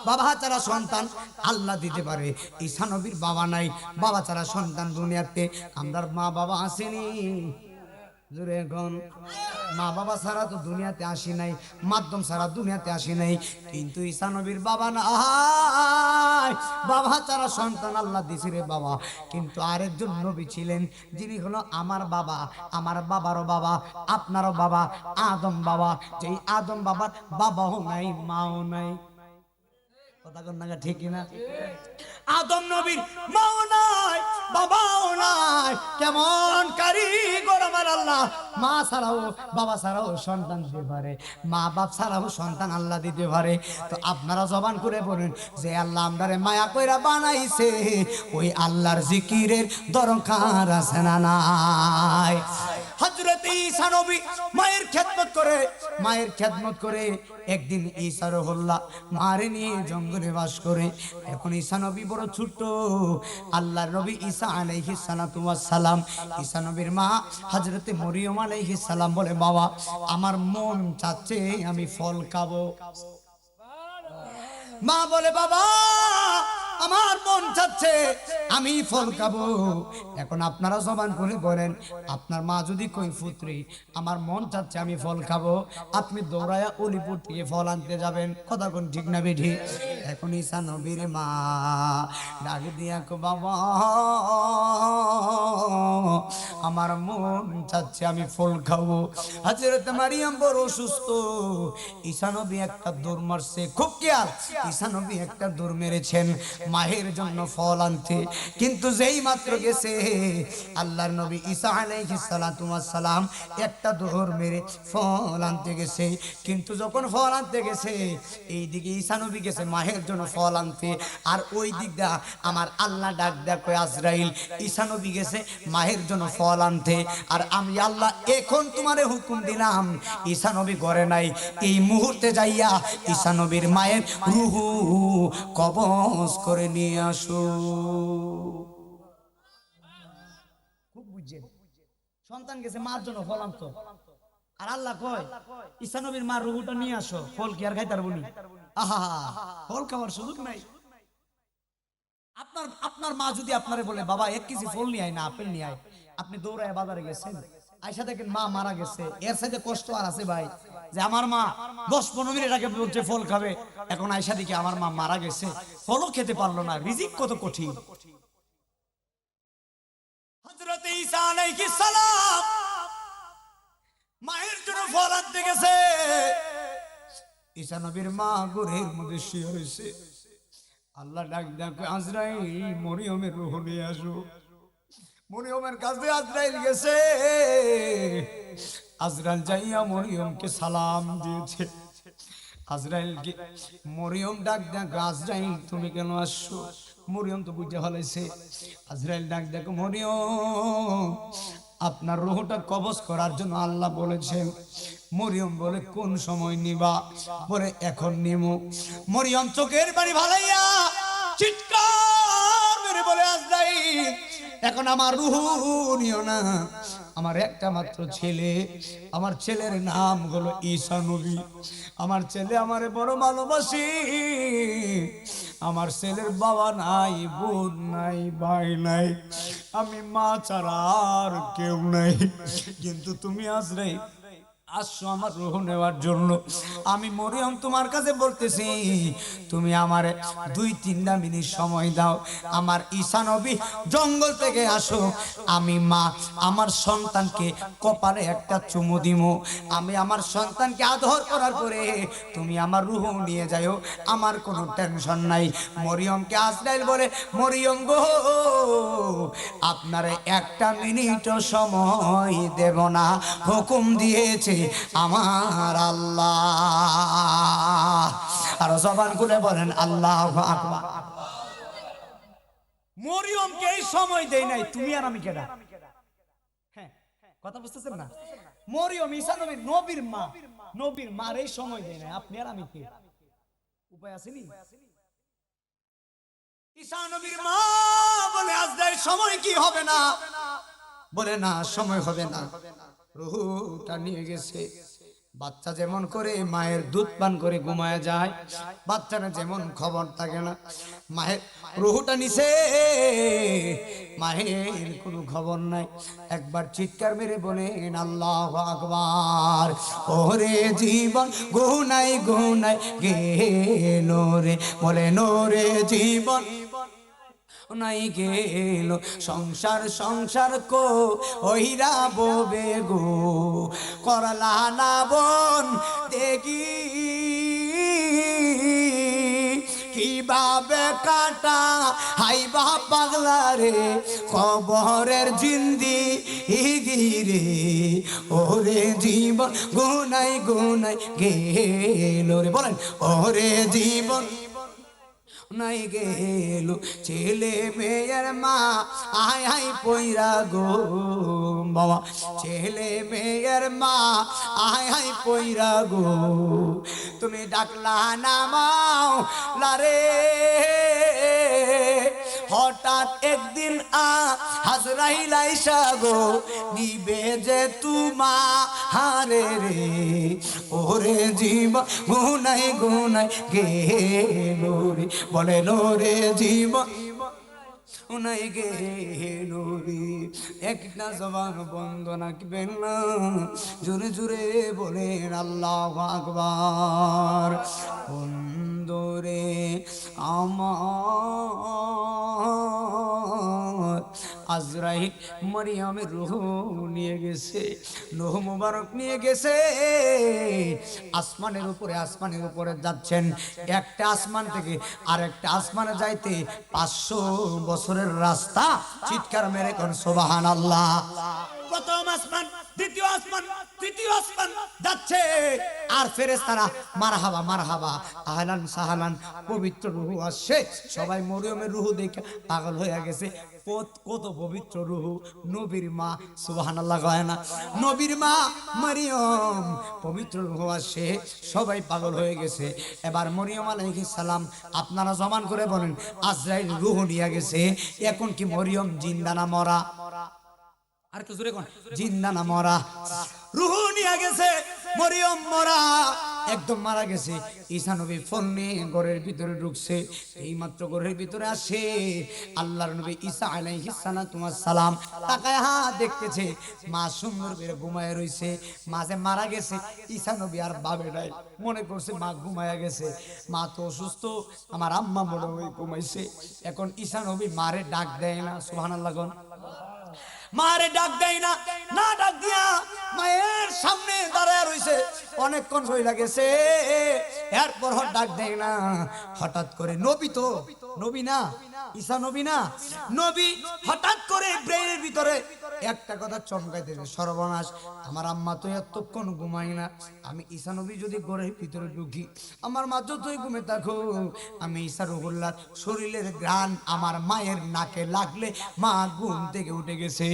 বাবা ছাড়া সন্তান আল্লাহ দিতে পারে। ঈসা নবীর বাবা নাই, বাবা ছাড়া সন্তান দুনিয়াতে আমরার মা বাবা আসেনি। জোরে কোন। মা বাবা ছাড়া তো দুনিয়াতে আসি নাই, মাধ্যম ছাড়া দুনিয়াতে আসি নাই, কিন্তু ঈসা নবীর বাবা নাই, বাবা ছাড়া সন্তান আল্লাহ দিছে রে বাবা। কিন্তু আরেকজন নবী ছিলেন, যিনি হলো আমার বাবা, আমার বাবারও বাবা, আপনারও বাবা, আদম বাবা। যেই আদম বাবার বাবাও নাই, মাও নাই। কথা কন না ঠিক না? আদম নবীর মাও নাই, বাবাও নাই। কেমন কারিগর আমার আল্লাহ! মা ছাড়াও বাবা ছাড়াও সন্তান দিতে পারে, মা বাপ ছাড়াও সন্তান আল্লাহ দিতে পারে। তো আপনারা জবান করে বলেন, যে আল্লাহ আমরারে মায়া কইরা বানাইছে, ওই আল্লাহর জিকিরের দরকার আছে না নাই? হযরত ঈসা নবী মায়ের খেদমত করে, মায়ের খেদমত করে একদিন ঈসা রহুল্লাহ মারে নিয়ে জঙ্গলে বাস করে। এখন ঈসা নবী বড় ছোট। আল্লাহর নবী ঈসা আলাইহিস সালাতু ওয়াস সালাম, ঈসা নবীর মা হযরতে মরিয়ম আলাইহিস সালাম বলে, বাবা আমার মন চাচ্ছে আমি ফল খাবো। মা বলে, বাবা আমার মন চাচ্ছে আমি ফল খাবো। এখন আপনারা জবান করে বলেন, আপনার মা যদি কই পুত্রী আমার মন চাচ্ছে আমি ফল খাবো, আপনি দৌড়ায়া অলিপুর থেকে ফল আনতে যাবেন? কথা কোন ঠিক না বেঠি? এখন ঈসা নবীর মা ডাক দিয়া কো বাবা আমার মন চাচ্ছে আমি ফল খাবো। হযরত মারিয়াম বড় অসুস্থ। ঈসা নবী একটা দৌড় মারছে, খুব খেয়াল, ঈসা নবী একটা দৌড় মেরেছেন মায়ের জন্য ফল আনতে। কিন্তু যেই মাত্র গেছে আল্লাহর নবী ঈসা আলাইহিস সালাতু ওয়াস সালাম একটা দৌড় মেরে ফল আনতে গেছে। কিন্তু যখন ফল আনতে গেছে এইদিকে ঈসা নবী গেছে মায়ের জন্য ফল আনতে, আর ওই দিকটা আমার আল্লাহ ডাক দেয়া কয় আজরাইল ঈসা নবী গেছে মায়ের জন্য ফল আনতে, আর আমি আল্লাহ এখন তোমারে হুকুম দিলাম ঈসা নবী ঘরে নাই, এই মুহূর্তে যাইয়া ঈসা নবীর মায়ের রূহ কবজ করে নিয়ে আসো। খুব বুঝছেন, সন্তান গেছে মার জন্য ফল আনতো, আর আল্লাহ কয় ঈসা নবীর মার রূহটা নিয়ে আসো। ফল কি আর খাইতে পারবো নি? আহা, ফল খাওয়ার সুযোগ নাই। আপনার মা যদি আপনারে বলে বাবা 1 কেজি ফল নিয়ে আয় না, আপেল নিয়ে আয়, আপনি দৌড়ায় বাজারে গেছেন, আয়সা দেখেন মা মারা গেছে, এর সাথে কষ্ট আর আছে ভাই? যে আমার মা 10-15 মিনিট আগে বলছে ফল খাবে, এখন আয়সা দিকে আমার মা মারা গেছে, ফলও খেতে পারলো না। রিজিক কত কঠিন। হযরত ঈসা আলাইহিস সালাম মায়ের জন্য ফল আনতে গেছে। ঈসা নবীর মা ঘরের মধ্যে শুয়ে রয়েছে। আল্লাহ ডাক ডাক আজরাইল মরিয়মের রূহ নিয়ে আসো। মরিয়মের কাছে আজরাইল গেছে। আজরাইল যাইয়া মরিয়মকে সালাম দিয়েছে। আজরাইলকে মরিয়ম ডাক ডাক আজরাইল তুমি কেন আসছো? মরিয়ম তো বুঝে ফেলেছে। আজরাইল ডাক ডাক মরিয়ম আপনার রূহটা কবজ করার জন্য আল্লাহ বলেছেন। মরিয়ম বলে কোন সময় নিবা? বলে এখন নিমু। মরিয়ম চোখের বাড়ি ভালাইয়া চিৎকার মেরে বলে আজরাইল এখন আমার রূহ নিও না, আমার একটা মাত্র ছেলে, আমার ছেলের নাম হলো ঈসা নবী। আমার ছেলে আমারে বড় ভালোবাসি। আমার ছেলের বাবা নাই, বোন নাই, ভাই নাই, আমি মা ছাড়া আর কেউ নাই। কিন্তু তুমি আজরাইল আসছো আমার রূহ নেওয়ার জন্য। আমি মরিয়ম তোমার কাছে বলতেছি তুমি আমারে 2-3 মিনিট সময় দাও। আমার ঈসা নবী জঙ্গল থেকে আসো, আমি মা আমার সন্তানকে কপালে একটা চুমু দিমু। আমি আমার সন্তানকে আদর করার পরে তুমি আমার রূহ নিয়ে যাও, আমার কোনো টেনশন নাই। মরিয়মকে আজরাইল বলে মরিয়ম গো আপনারে 1 মিনিটও সময় দেব না, হুকুম দিয়েছে আমার আল্লাহ। আর জবান খুলে বলেন আল্লাহু আকবার। মরিয়মকে এই সময় দেই নাই, তুমি আর আমি কেডা? হ্যাঁ, কথা বুঝতেছেন না? মরিয়ম ঈসা নবীর নবীর মা, নবীর মার এই সময় দেই নাই, আপনি আর আমি কে? উপায় আসেনি? ঈসা নবীর মা বলে আজরাইল সময় কি হবে না? বলে না সময় হবে না, রূহটা নিয়ে গেছে। বাচ্চা যেমন করে মায়ের দুধ পান করে ঘুমায় যায়, বাচ্চারা যেমন খবর থাকে না, মায়ের রূহটা নিছে, মায়ের কোনো খবর নাই। একবার চিৎকার মেরে বলেন আল্লাহু আকবার। ওরে জীবন গুনাই গুনাই গেল রে, বলে নোরে জীবন নাই গেল, সংসার সংসার কো ওইরা ববে গো, করলা না বন দেখি কিভাবে কাটা হাইবা পাগলা রে, কবরের জিন্দি রে, ওরে জীবন গুনাই গুনাই গেল রে, বলেন ওরে জীবন নাই গেল। ছেলে মেয়ের মা আয় আয় পয়রা গো বাবা, ছেলে মেয়ের মা আয় আয় পয়রা গো, তুমি ডাকলা নামাও লারে, হঠাৎ একদিন আজরাইল আইসা গো নিবে যে তোমা হারে রে, ওরে জীবন গুনাই গুনাই গেল রে, বলে রে জীবন নাই গেল রে। একটা জবান বন্ধ রাখবেন না, জোরে জোরে বলেন আল্লাহু আকবার। বন্ধ ভিতরে আমার আজরাইল মরিয়মের রূহ নিয়ে গেছে, রূহ মুবারক নিয়ে গেছে। আসমানের উপরে যাচ্ছেন। একটা আসমান থেকে আরেকটা আসমানে যাইতে 500 বছরের রাস্তা। চিৎকার মেরে কোন সুবহানাল্লাহ। প্রথম আসমান, দ্বিতীয় আসমান, তৃতীয় আসমান যাচ্ছে, আর ফেরেশতারা মারহাবা মারহাবা আহলান সাহলান, পবিত্র রূহ আসছে। সবাই মরিয়মের রূহ দেখে পাগল হয়ে গেছে। কত পবিত্র রূহ, নবীর মা, সুবহানাল্লাহ কয় না, নবীর মা মরিয়ম, পবিত্র রূহ আসছে। সবাই পাগল হয়ে গেছে। এবার মরিয়ম আলাইহিস সালাম, আপনারা জমান করে বলেন, আজরাইল রূহ নিয়ে গেছে, এখন কি মরিয়ম জিন্দা না মরা? আর একটু জোরে কোন, জিন্দা না মরা? রূহ নিয়ে গেছে, মরিয়ম মরা, একদম মারা গেছে। ঈসা নবী ফোন নিয়ে ঘরের ভিতরে ঢুকছে। এই মাত্র ঘরের ভিতরে আসে আল্লাহর নবী ঈসা আলাইহিস সালাম, তাকায় দেখতেছে মা সুন্দর করে ঘুমায় রইছে। মা যে মারা গেছে, ঈসা নবী আর ভাবে নাই, মনে করছে মা ঘুমায়া গেছে, মা তো অসুস্থ, আমার আম্মা মনে হয় ঘুমাইছে। এখন ঈসা নবী মারে ডাক দেয় না, সুবহানাল্লাহ কোন, মারে ডাক দেয় না, না ডাক দিয়া মায়ের সামনে দাঁড়ায় রইছে। অনেকক্ষণ হয়ে গেছে, এরপর ডাক দেয় না। হঠাৎ করে নবী তো নবী না, ঈসা নবী না, নবী হঠাৎ করে ব্রেনের ভিতরে একটা কথা চমকাই দেবে, সর্বনাশ, আমার আম্মা তো এতক্ষণ ঘুমাই না, আমি ঈসা নবী যদি ঘরের ভিতরে ঢুকি, আমার মা যতই ঘুমে থাকো, আমি ঈসা রুহুল্লাহ শরীরের ঘ্রাণ আমার মায়ের নাকে লাগলে মা ঘুম থেকে উঠে গেছে।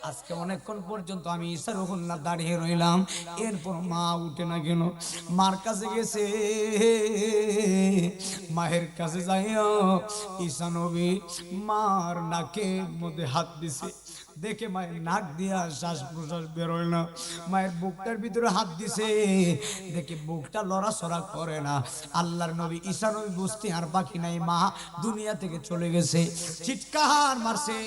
আজকে অনেকক্ষণ পর্যন্ত আমি ঈসা রুহুল্লাহ দাঁড়িয়ে রইলাম, এরপর মা উঠে না কেন? মার কাছে গেছে, মায়ের কাছে যাইয়া ঈসা নবী মার নাকের মধ্যে হাত দিছে। দেখে মায়ের নাক দিয়া শ্বাস প্রশ্বাস বেরোয় না। মায়ের বুকটার ভিতরে হাত দিছে, দেখে বুকটা লড়াচড়া করে না। আল্লাহর নবী ঈসা নবী বুঝতে আর বাকি নাই, মা দুনিয়া থেকে চলে গেছে। চিৎকার মারছে,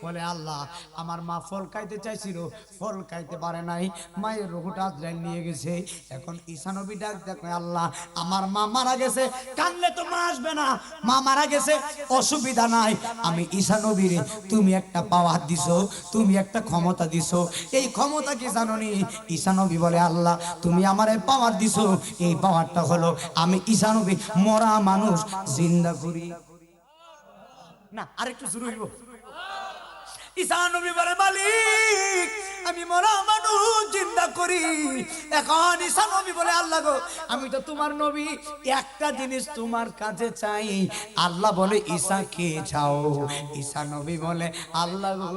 বলে আল্লাহ, আমার মা ফল খাইতে চাইছিল, ফল খাইতে পারে নাই, মায়ের রূহটা আজরাইল নিয়ে গেছে। এখন ঈসা নবী ডাক দেখে, আল্লাহ, আমার মা মারা গেছে, কানলে তো মা আসবে না, মা মারা গেছে, অসুবিধা নাই, আমি ঈসা নবীরে তুমি একটা পাওয়ার দিছো, তুমি একটা ক্ষমতা দিছো, এই ক্ষমতা কি জানোনি? ঈসা নবী বলে, আল্লাহ, তুমি আমারে পাওয়ার দিছো, এই পাওয়ারটা হলো আমি ঈসা নবী মরা মানুষ জিন্দা করি। না, আরেকটু শুরু হইব। ঈসা নবী বলে, মালিক, আমি মরা মানুষ জিন্দা করি। এখন ঈসা নবী বলে, আল্লাহ গো, আমি তো তোমার নবী, একটা জিনিস তোমার কাছে চাই। আল্লাহ বলে, ঈসা কে চাও? ঈসা নবী বলে, আল্লাহ গো,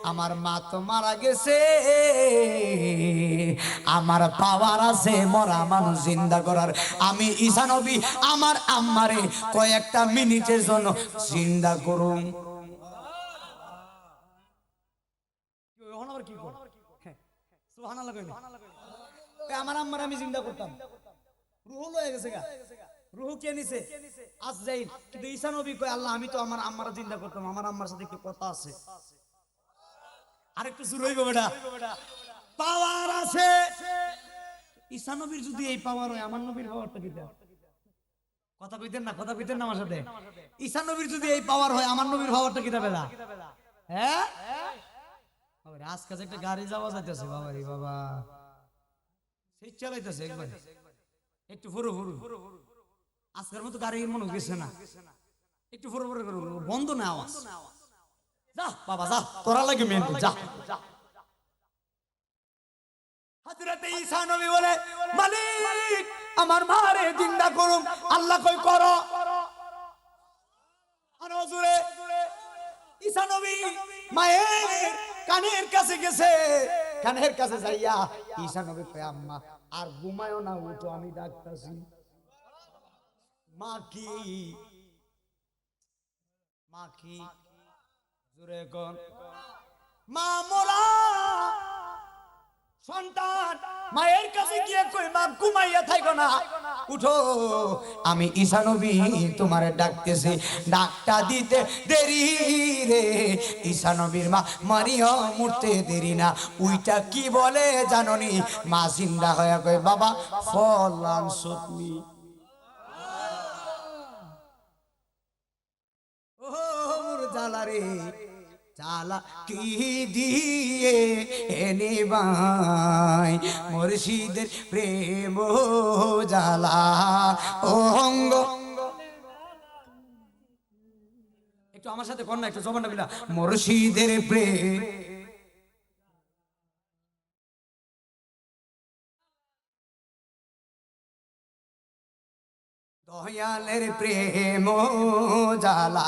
আমার মা তো মারা গেছে, আমার পাওয়ার আছে মরা মানুষ জিন্দা করার। আমি ঈসা নবী আমার আম্মারে কয়েকটা মিনিটের জন্য জিন্দা করুন। আমার আম্মার আমি জিন্দা করতাম, রুহ লয়ে গেছে গা, রুহ কে নিছে? আজরাইল। কিন্তু ঈসা নবী কয়, আল্লাহ, আমি তো আমার আম্মার জিন্দা করতাম, আমার আম্মার সাথে একটু কথা আছে। আরেকটু শুরু হইব বেটা, পাওয়ার আছে। ঈসা নবীর যদি এই পাওয়ার হয়, আমার নবীর পাওয়ারটা কি? কথা কইতেন না, কথা কইতেন না আমার সাথে। ঈসা নবীর যদি এই পাওয়ার হয়, আমার নবীর পাওয়ারটা কি বেলা? হ্যাঁ, আজকাল একটা গাড়ি যাওয়া যাইতেছে, বাবা রে বাবা, সেই চালাইতেছে একবার, একটু ফুরু ফুরু, আজকের মতো গাড়ি মনে গেছে না, একটু ফুরু ফুরু বন্ধ না আওয়াজ। যা বাবা যা, তোরা লাগে মেন যা। হযরত ঈসা নবী বলে, মালিক, আমার মারে জিন্দা করুন। আল্লাহ কই করো। আর হুজুরে ঈসা নবী মায়ের কানের কাছে গেছে, কানের কাছে যাইয়া ঈসা নবী কয়, আম্মা আর ঘুমায়ও না, উঠো, আমি ডাকতাছি। মা কি? মা কি? জোরে কোন। মা মোরা সন্তান মায়ের কাছে গিয়ে কই, মা ঘুমাইয়া থাকো না, উঠো, আমি ঈসা নবী তোমারে ডাকতেছি। ডাকটা দিতে দেরি রে, ঈসা নবীর মা মারিয়ম উঠতে দেরি না। উইটা কি বলে জাননি? মা জিন্দা হয়ে কয় বাবা ফল আনছুতনি। ও মোর জালা রে, জালা কি দিয়ে এনে ভাই মুর্শিদের প্রেম জালা অঙ্গ। একটু আমার সাথে কর না, একটু জবানটা বিলা। মুর্শিদের প্রেম দয়ালের প্রেম জালা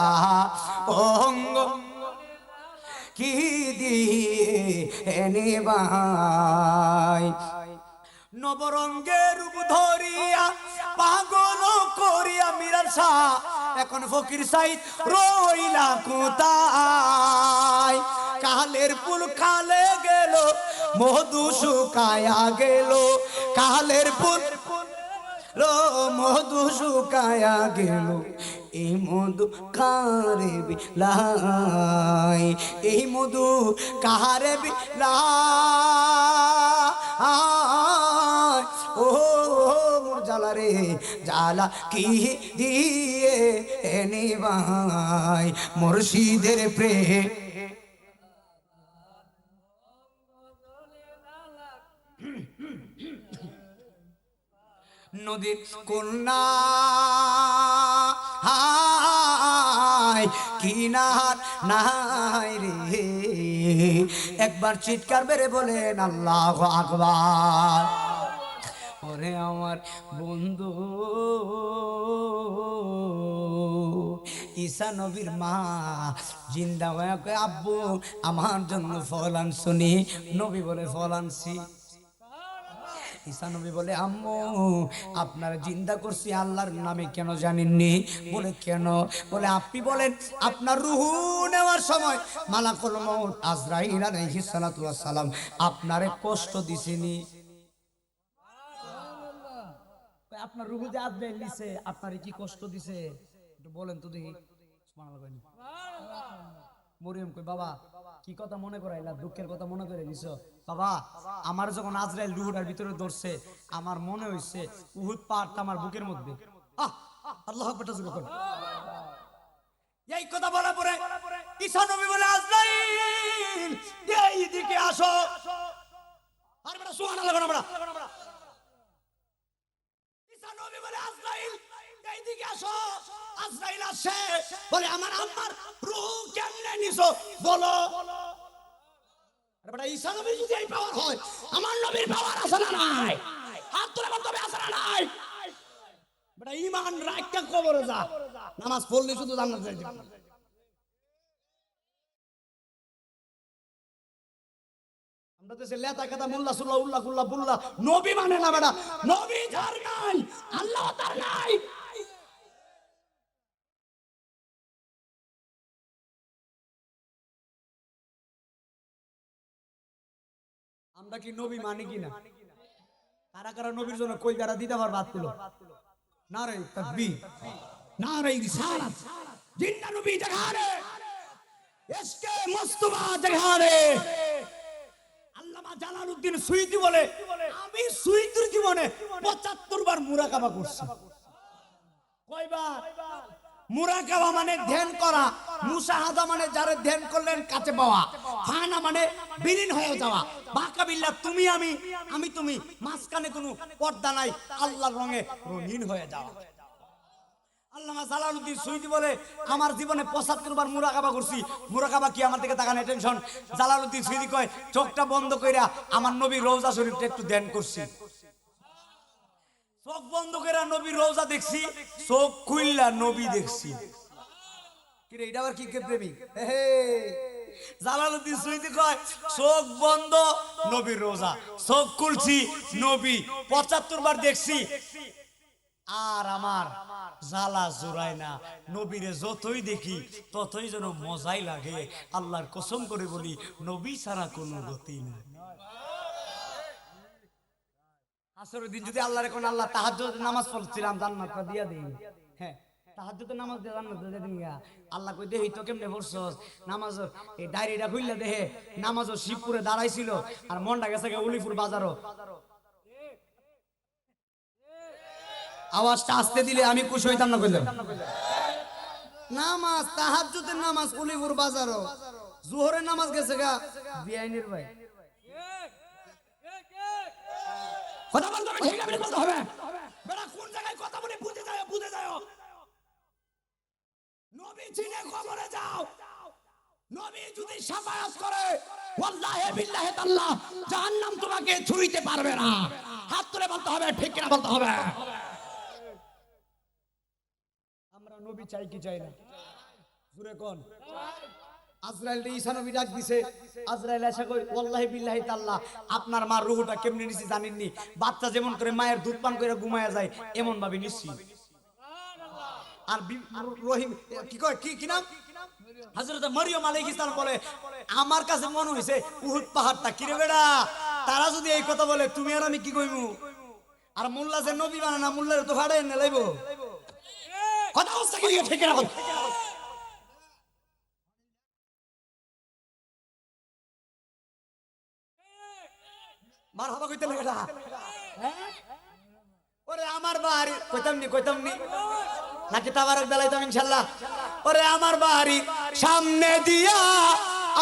অঙ্গ কি দিয়ে নেবাই। নবরঙ্গের রূপ ধরিয়া পাগল করিয়া মিরার শাহ এখন ফকির সাইদ রইলা কোথায়? কালের ফুল কালে গেল, মধু শুকায়া গেল। কালের ফুল মধু শুকায়া গেল, এই মধু কারে বিলাই, এই মধু কারে বিলাই। ও মোর জালা রে, জালা কি দিয়ে এনে ভাই মুর্শিদের প্রেম। নদীর কন্যা হায় কিনার নাই রে, একবার চিৎকার বেড়ে বলেন আল্লাহু আকবার। ওরে আমার বন্ধু ঈসা নবীর মা জিন্দা হয়ে কয় আব্বু আমার জন্য ফল আনছুনি? নবী বলে ফল আনছি। ঈসা নবী বলে আম্মু আপনার জিন্দা করছি আল্লাহর নামে, কেন জানেননি? বলে কেন? বলে আপনি বলেন আপনার রূহ নেওয়ার সময় মালাকুল মউত আজরাইল আলাইহিস সালাতু ওয়াস সালাম আপনারে কষ্ট দিছেনি। আপনার রূহ যে আজরাইল নিছে আপনারে কি কষ্ট দিছে একটু বলেন তো দেখি। সুবহানাল্লাহ। মরিয়ম কই বাবা কি কথা মনে করাইলা? দুঃখের কথা মনে করে দিছো বাবা। আমার যখন আজরাইল রূহটার ভিতরে ধরছে আমার মনে হইছে উহুদ পাহাড়টা আমার বুকের মধ্যে। আল্লাহু আকবার জোরে বলেন। এই কথা বলার পরে ঈসা নবী বলে আজরাইল এইদিকে আসো। আর বড় সুবহানাল্লাহ বড় বড়। ঈসা নবী বলে আজরাইল এইদিকে আসো। আজরাইল আসে বলে আমার আম্মার রূহ কেমনে নিছো বলো। আরে বড় ঈসা নবী যদি এই পাওয়ার হয় আমার নবীর পাওয়ার আছে না নাই? হাত তুলে বলতে হবে আছে না নাই? বড় ঈমান রাখতে কবরে যা, নামাজ পড়লে শুধু জান্নাত যাইতে পারবে। আমরা দেশে লেতা কথা মোল্লা সুল্লাহ উল্লাহ কুল্লাহ বুল্লাহ নবী মানে না বেটা। নবী যার নাই আল্লাহ তার নাই। আমরা কি নবী মানি কিনা? কারা কারা নবীর জন্য কই গারা দিতে পারবে? হাত তুলো। নারে তাকবীর, নারে রিসালাত, জিন্দা নবী জাগারে, ইশকে মুস্তাফা জাগারে। আল্লামা জালালউদ্দিন সুয়ুতী বলে আমি সুয়ুতীর জীবনে 75 বার মুরাকাবা করছি। কয়বার? মুরাকাবা মানে ধ্যান করা, মুশাহাদা মানে যারা ধ্যান করলেন কাছে পাওয়া, ফানা মানে বিলীন হয়ে যাওয়া, বাঁকা বিল্লা তুমি আমি, আমি তুমি, মাঝখানে কোনো পর্দা নাই, আল্লাহর রঙে রঙিন হয়ে যাওয়া। আল্লামা জালালউদ্দিন সুয়ুতী বলে আমার জীবনে 75 বার মুরাকাবা করছি। মুরাকাবা কি? আমার দিকে তাকান, টেনশন। জালালউদ্দিন সুয়ুতী কয় চোখটা বন্ধ কইরা আমার নবীর রওজা শরীফটা একটু ধ্যান করছি। চোখ বন্ধ করে নবীর রওজা দেখছি, চোখ খুললা নবী দেখছি। কি রে, এটা আবার কি প্রেমিক? জালালউদ্দিন সুয়ুতী কয় চোখ বন্ধ নবীর রওজা, চোখ খুলছি নবী 75 বার দেখছি। আর আমার জ্বালা জোড়ায় না, নবীরে যতই দেখি ততই যেন মজাই লাগে। আল্লাহর কসম করে বলি নবী ছাড়া কোনো গতি নাই। আসরের দিন যদি আল্লাহর কোন আল্লাহ তাহাজ্জুদের নামাজ পড়ছিলাম জান্নাতটা দিয়া দেই। হ্যাঁ, তাহাজ্জুদের নামাজ দিয়ে জান্নাতটা দিয়ে দিন গা। আল্লাহ কই দেহি তো কেমনে পড়ছস নামাজ, এই ডায়েরিটা খুললে দেখে নামাজও শিবপুরে দাঁড়াইছিল আর মনটা গেছে গে উলিপুর বাজারও। আওয়াজটা আসতে দিলে আমি খুশি হইতাম না কইলাম। নামাজ তাহাজ্জুদের নামাজ উলিপুর বাজারও, জোহরের নামাজ গেছে গা বিআইনের ভাই। কথা বলতে হবে, ঠিক আছে বলতে হবে। বেটা কোন জায়গায় কথা বলে বুঝে যায়, বুঝে যায়। নবী চিনে কবরে যাও, নবী যদি শাফায়াত করে ওয়াল্লাহি বিল্লাহি তাআলা জাহান্নাম তোমাকে ছুঁইতে পারবে না। হাত তুলে বলতে হবে, ঠিক কিনা বলতে হবে। আমরা নবী চাই কি চাই না? জোরে কোন? আজরাইল ঈসা নবী ডাক দিছে, আজরাইল এসে কই ওয়াল্লাহি বিল্লাহি তাআলা আপনার মার রূহটা কেমনে নিছি জানেননি? বাচ্চা যেমন করে মায়ের দুধ পান করে ঘুমায়া যায় এমন ভাবে নিছি। আর রহিম কি কয়, কি নাম? হযরত মরিয়ম আলাইহিস সালাম বলে আমার কাছে মনে হইছে উহুদ পাহাড়টা কি রে বেটা, তারা যদি এই কথা বলে তুমি আর আমি কি কইমু? আর মোল্লা যে নবী বানা না, মোল্লারে তো ফাড়ে এনে লাইবো। কথা হচ্ছে কি ঠিক না? মারহাবা কইতে লাগে না? ওরে আমার বাড়ি কইতাম নি নাকি তাবারক বেলাইতাম ইনশাআল্লাহ। ওরে আমার বাড়ি সামনে দিয়া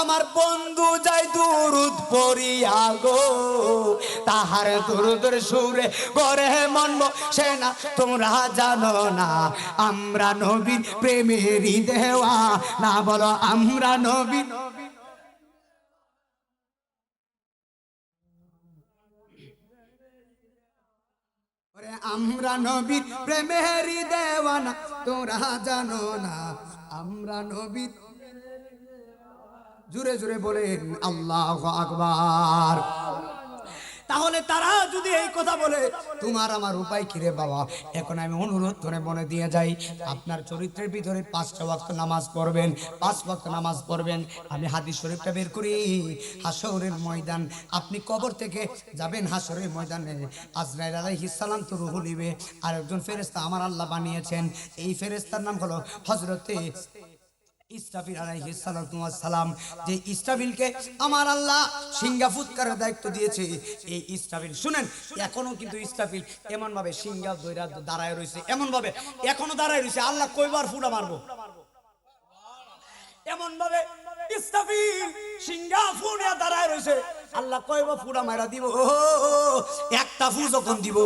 আমার বন্ধু যাই দুরুদ পড়িয়া গো, তাহার দুরুদের সুরে গরে মন বসে না। তোমরা জানো না আমরা নবীর প্রেমেরই দেওয়া না, বলো আমরা নবী। আমরা নবীর প্রেমেরই দেওয়ানা, তোরা জানো না আমরা নবীর। জোরে জোরে বলেন আল্লাহু আকবার। তাহলে তারা যদি এই কথা বলে তোমার আমার উপায় কি রে বাবা? এখন আমি অনুরোধ করে মনে দিয়ে যাই, আপনার চরিত্রের ভিতরে 5টা ওয়াক্ত নামাজ পড়বেন, 5 ওয়াক্ত নামাজ পড়বেন। আমি হাদিস শরীফটা বের করি, হাশরের ময়দান আপনি কবর থেকে যাবেন, হাশরের ময়দানে আজরাইল আলাইহিস সালাম তো রূহ নিবে, আর একজন ফেরেশতা আমার আল্লাহ বানিয়েছেন। এই ফেরেশতার নাম হলো হযরতে ইসরাফিল আলাইহিস সালাতু ওয়াস সালাম। যে ইসরাফিলকে আমার আল্লাহ সিংহা ফুৎকারের দায়িত্ব দিয়েছে, এই ইসরাফিল শুনেন এখনো কিন্তু ইসরাফিল এমন ভাবে সিংহা দইরা দাঁড়ায় রইছে, এমন ভাবে এখনো দাঁড়ায় রইছে। আল্লাহ কয়বার ফুটা মারবো এমন ভাবে ইসরাফিল সিংহা ফুটা দাঁড়ায় রইছে। আল্লাহ কয়বার ফুটা মারা দিব? একটা ফু যখন দিব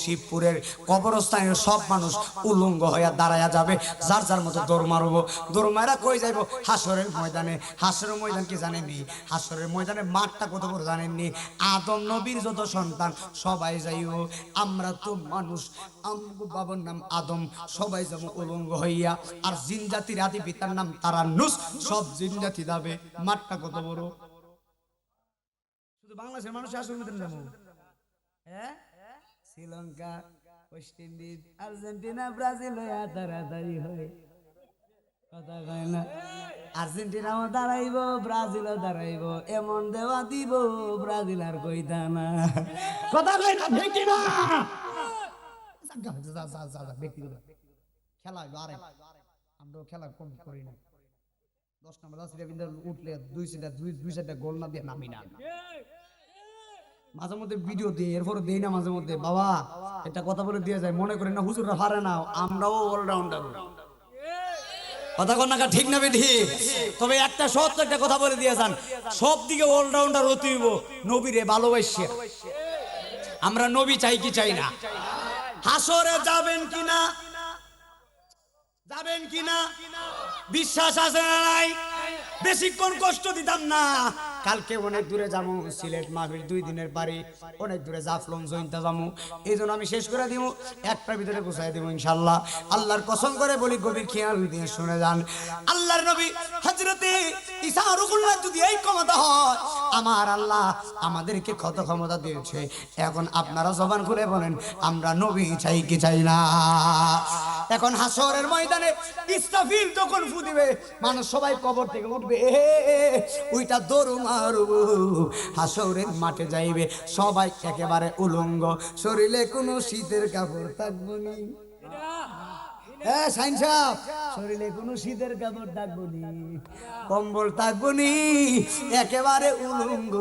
শিবপুরের কবরস্থানের সব মানুষ উলঙ্গ হইয়া দাঁড়ায়া যাবে, যার যার মতো দৌড় মারবো। দৌড় মারা কই যাইব? হাশরের ময়দানে। হাশরের ময়দান কি জানেননি? হাশরের ময়দানে মাঠটা কত বড় জানেননি? আদম নবীর যত সন্তান সবাই যাইব। আমরা তো মানুষ, আমগো বাবার নাম আদম, সবাই যাব উলঙ্গ হইয়া। আর জিন জাতির আদি পিতার নাম তারান্নুস, সব জিন জাতি যাবে। মাঠটা কত বড়! শুধু বাংলাদেশের মানুষ আসল মতন যাবো। হ্যাঁ, Sri Lanka, West Indies, Argentina, Brazil হইয়া তাড়াতাড়ি হয়। কথা কয় না? আর্জেন্টিনাও দাঁড়াইব, ব্রাজিলও দাঁড়াইব, এমন দেওয়া দিব ব্রাজিল আর কইতা না। কথা কয় না? ঠিক না? ব্যক্তিগত খেলা আরে আমরা খেলা কম করি না। 10 নম্বর 10 কিন্তু উঠলে দুই সাইডটা গোল না দিয়ে নামি না। মাঝে মধ্যে ভিডিও দিই, এরপরে দেই না মাঝে মধ্যে। বাবা একটা কথা বলে দিয়ে যায়, মনে করেন না হুজুররা পারে না, আমরাও অলরাউন্ডার। কথা কন না ঠিক না বেঠি? তবে একটা সত্য একটা কথা বলে দিয়ে যান, সব দিকে অলরাউন্ডার হতে হইব নবীরে ভালোবাসে। আমরা নবী চাই কি চাই না? হাসরে যাবেন কিনা? যাবেন কিনা? বিশ্বাস আছে না নাই? বেশিক্ষণ কষ্ট দিতাম না। কালকে অনেক দূরে যাবো, সিলেট মাহফিল 2 দিনের বাড়ি, অনেক দূরে জাফলং জয়ন্তা যাবো। এই জন্য আমি শেষ করে দিব, একটার ভিতরে গুছাই দিব ইনশাল্লাহ। আল্লাহর কসম করে বলি, গভীর খেয়াল দিয়ে শুনে যান। আল্লাহর নবী হযরতে ঈসা রুহুল্লাহ যদি এই ক্ষমতা হয়, আমার আল্লাহ আমাদেরকে কত ক্ষমতা দিয়েছে। এখন আপনারা জবান খুলে বলেন আমরা নবী চাই কি চাই না? এখন হাসরের ময়দানে ইসরাফিল যখন ফু দিবে, মানুষ সবাই কবর থেকে উঠবে, ওইটা দৌড় মারব, হাসরের মাঠে যাইবে সবাই একেবারে উলঙ্গ, শরীরে কোনো শীতের কাপড় থাকবো না। সাইন সাহেব, শরীরে কোনো শীতের কাপড় থাকবো নি, কম্বল থাকবো নি, একেবারে উলঙ্গ।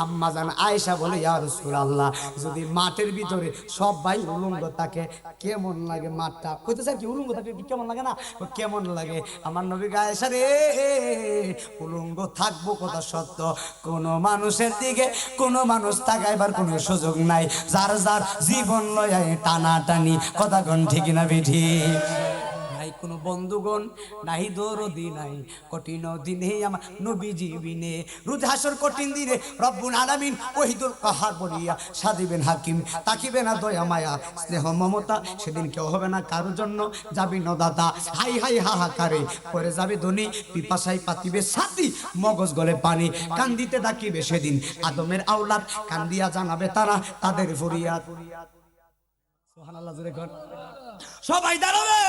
আম্মা জান আয়েশা বলে, ইয়া রাসূলুল্লাহ, যদি মাঠের ভিতরে সবাই উলঙ্গ থাকে কেমন লাগে? মাঠটা কইতে স্যার কি উলঙ্গ থাকে কেমন লাগে না? কেমন লাগে? আমার নবী আয়েশা রে, উলঙ্গ থাকবো কথা সত্য, কোন মানুষের দিকে কোন মানুষ তাকাইবার কোনো সুযোগ নাই, যার যার জীবন লয় টানাটানি, কথা কোন ঠিক না বেঠি? নাই কোনো বন্ধুগণ, নাই দরদি নাই, কঠিন দিনে আমার নবীজি বিনে, রোজ হাসর কঠিন দিনে রব্বুল আলামিন ওয়াহিদুল কাহার বলিয়া সাদিবেন হাকিম, তাকিবে না দয়া মায়া স্নেহ মমতা, সেদিন কেউ হবে না কারোর জন্য, যাবি নদাতা হাই হাই হাহাকারে, পরে যাবে ধনী পিপাসায় পাতিবে সাথী, মগজ গলে পানি, কান্দিতে ডাকিবে সেদিন আদমের আওলাদ, কান্দিয়া জানাবে তারা তাদের ফরিয়াদ। সুবহানাল্লাহ, জোরে কর। সবাই দাঁড়াবে,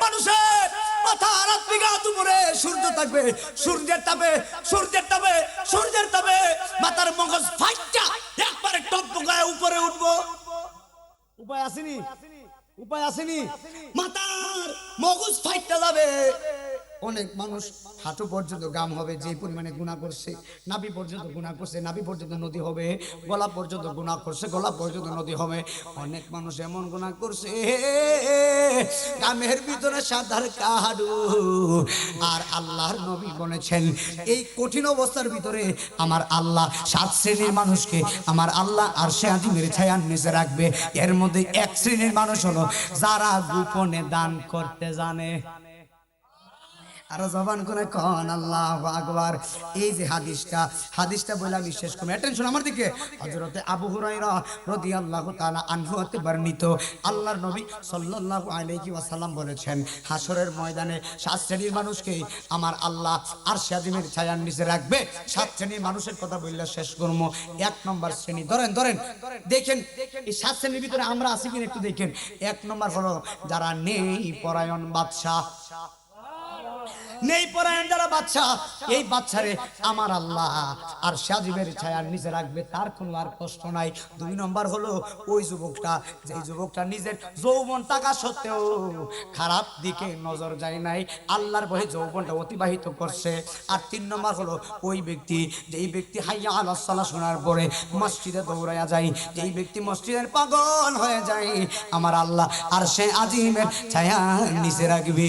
মানুষের মাথা রাত বিঘা দুপুরে সূর্য থাকবে, সূর্যের তাপে সূর্যের তাপে সূর্যের তাপে মাথার মগজ ফাইটা একবারে টপ গায়ে উপরে উঠবো। উপায় আসেনি, উপায় আসেনি, মাথার মগজ ফাইটা যাবে। অনেক মানুষ হাঁটু পর্যন্ত গাম হবে, যে পরিমাণে গুনাহ করছে, নাভি পর্যন্ত গুনাহ করছে, নাভি পর্যন্ত নদী হবে, গলা পর্যন্ত গুনাহ করছে, গলা পর্যন্ত নদী হবে। অনেক মানুষ এমন গুনাহ করছে গামের ভিতরে সাদার কাহাডু। আর আল্লাহর নবী বলেছেন, এই কঠিন অবস্থার ভিতরে আমার আল্লাহ 7 শ্রেণীর মানুষকে আমার আল্লাহ আরশে আজিমের ছায়ার নিচে রাখবে। এর মধ্যে এক শ্রেণীর মানুষ হলো যারা গোপনে দান করতে জানে। আর জবান করে কোন আল্লাহু আকবার। এই যে হাদিসটা বলে আমি শেষ করব, অ্যাটেনশন আমার দিকে। হযরতে আবু হুরায়রা রাদিয়াল্লাহু তাআলা আনহু হতে বর্ণিত, আল্লাহর নবী সাল্লাল্লাহু আলাইহি ওয়াসাল্লাম বলেছেন, হাসরের ময়দানে 7 শ্রেণীর মানুষকে আমার আল্লাহ আরশে আজিমের ছায়ার নিচে রাখবে। 7 শ্রেণীর মানুষের কথা বললে শেষ করব। 1 নম্বর শ্রেণী ধরেন দেখেন, এই 7 শ্রেণীর ভিতরে আমরা আছি কিনা একটু দেখেন। 1 নম্বর হলো যারা নেই পরায়ণ বাদশা, নেই পরায়ণ যারা বাদশা, এই বাদশারে আমার আল্লাহ আর সাজিবের ছায়ার নিচে রাখবে, তার কোনো আর কষ্ট নাই। 2 নম্বর হলো ওই যুবকটা, যে যুবকটা নিজের যৌবন থাকা সত্ত্বেও খারাপ দিকে নজর যায় নাই, আল্লাহর ভয়ে যৌবনটা অতিবাহিত করছে। আর 3 নম্বর হলো ওই ব্যক্তি, যেই ব্যক্তি হাইয়া আলাস সালাহ শোনার পরে মসজিদে দৌড়ায়া যায়, যেই ব্যক্তি মসজিদের পাগল হয়ে যায়, আমার আল্লাহ আর সে আজিমের ছায়ার নিচে রাখবে।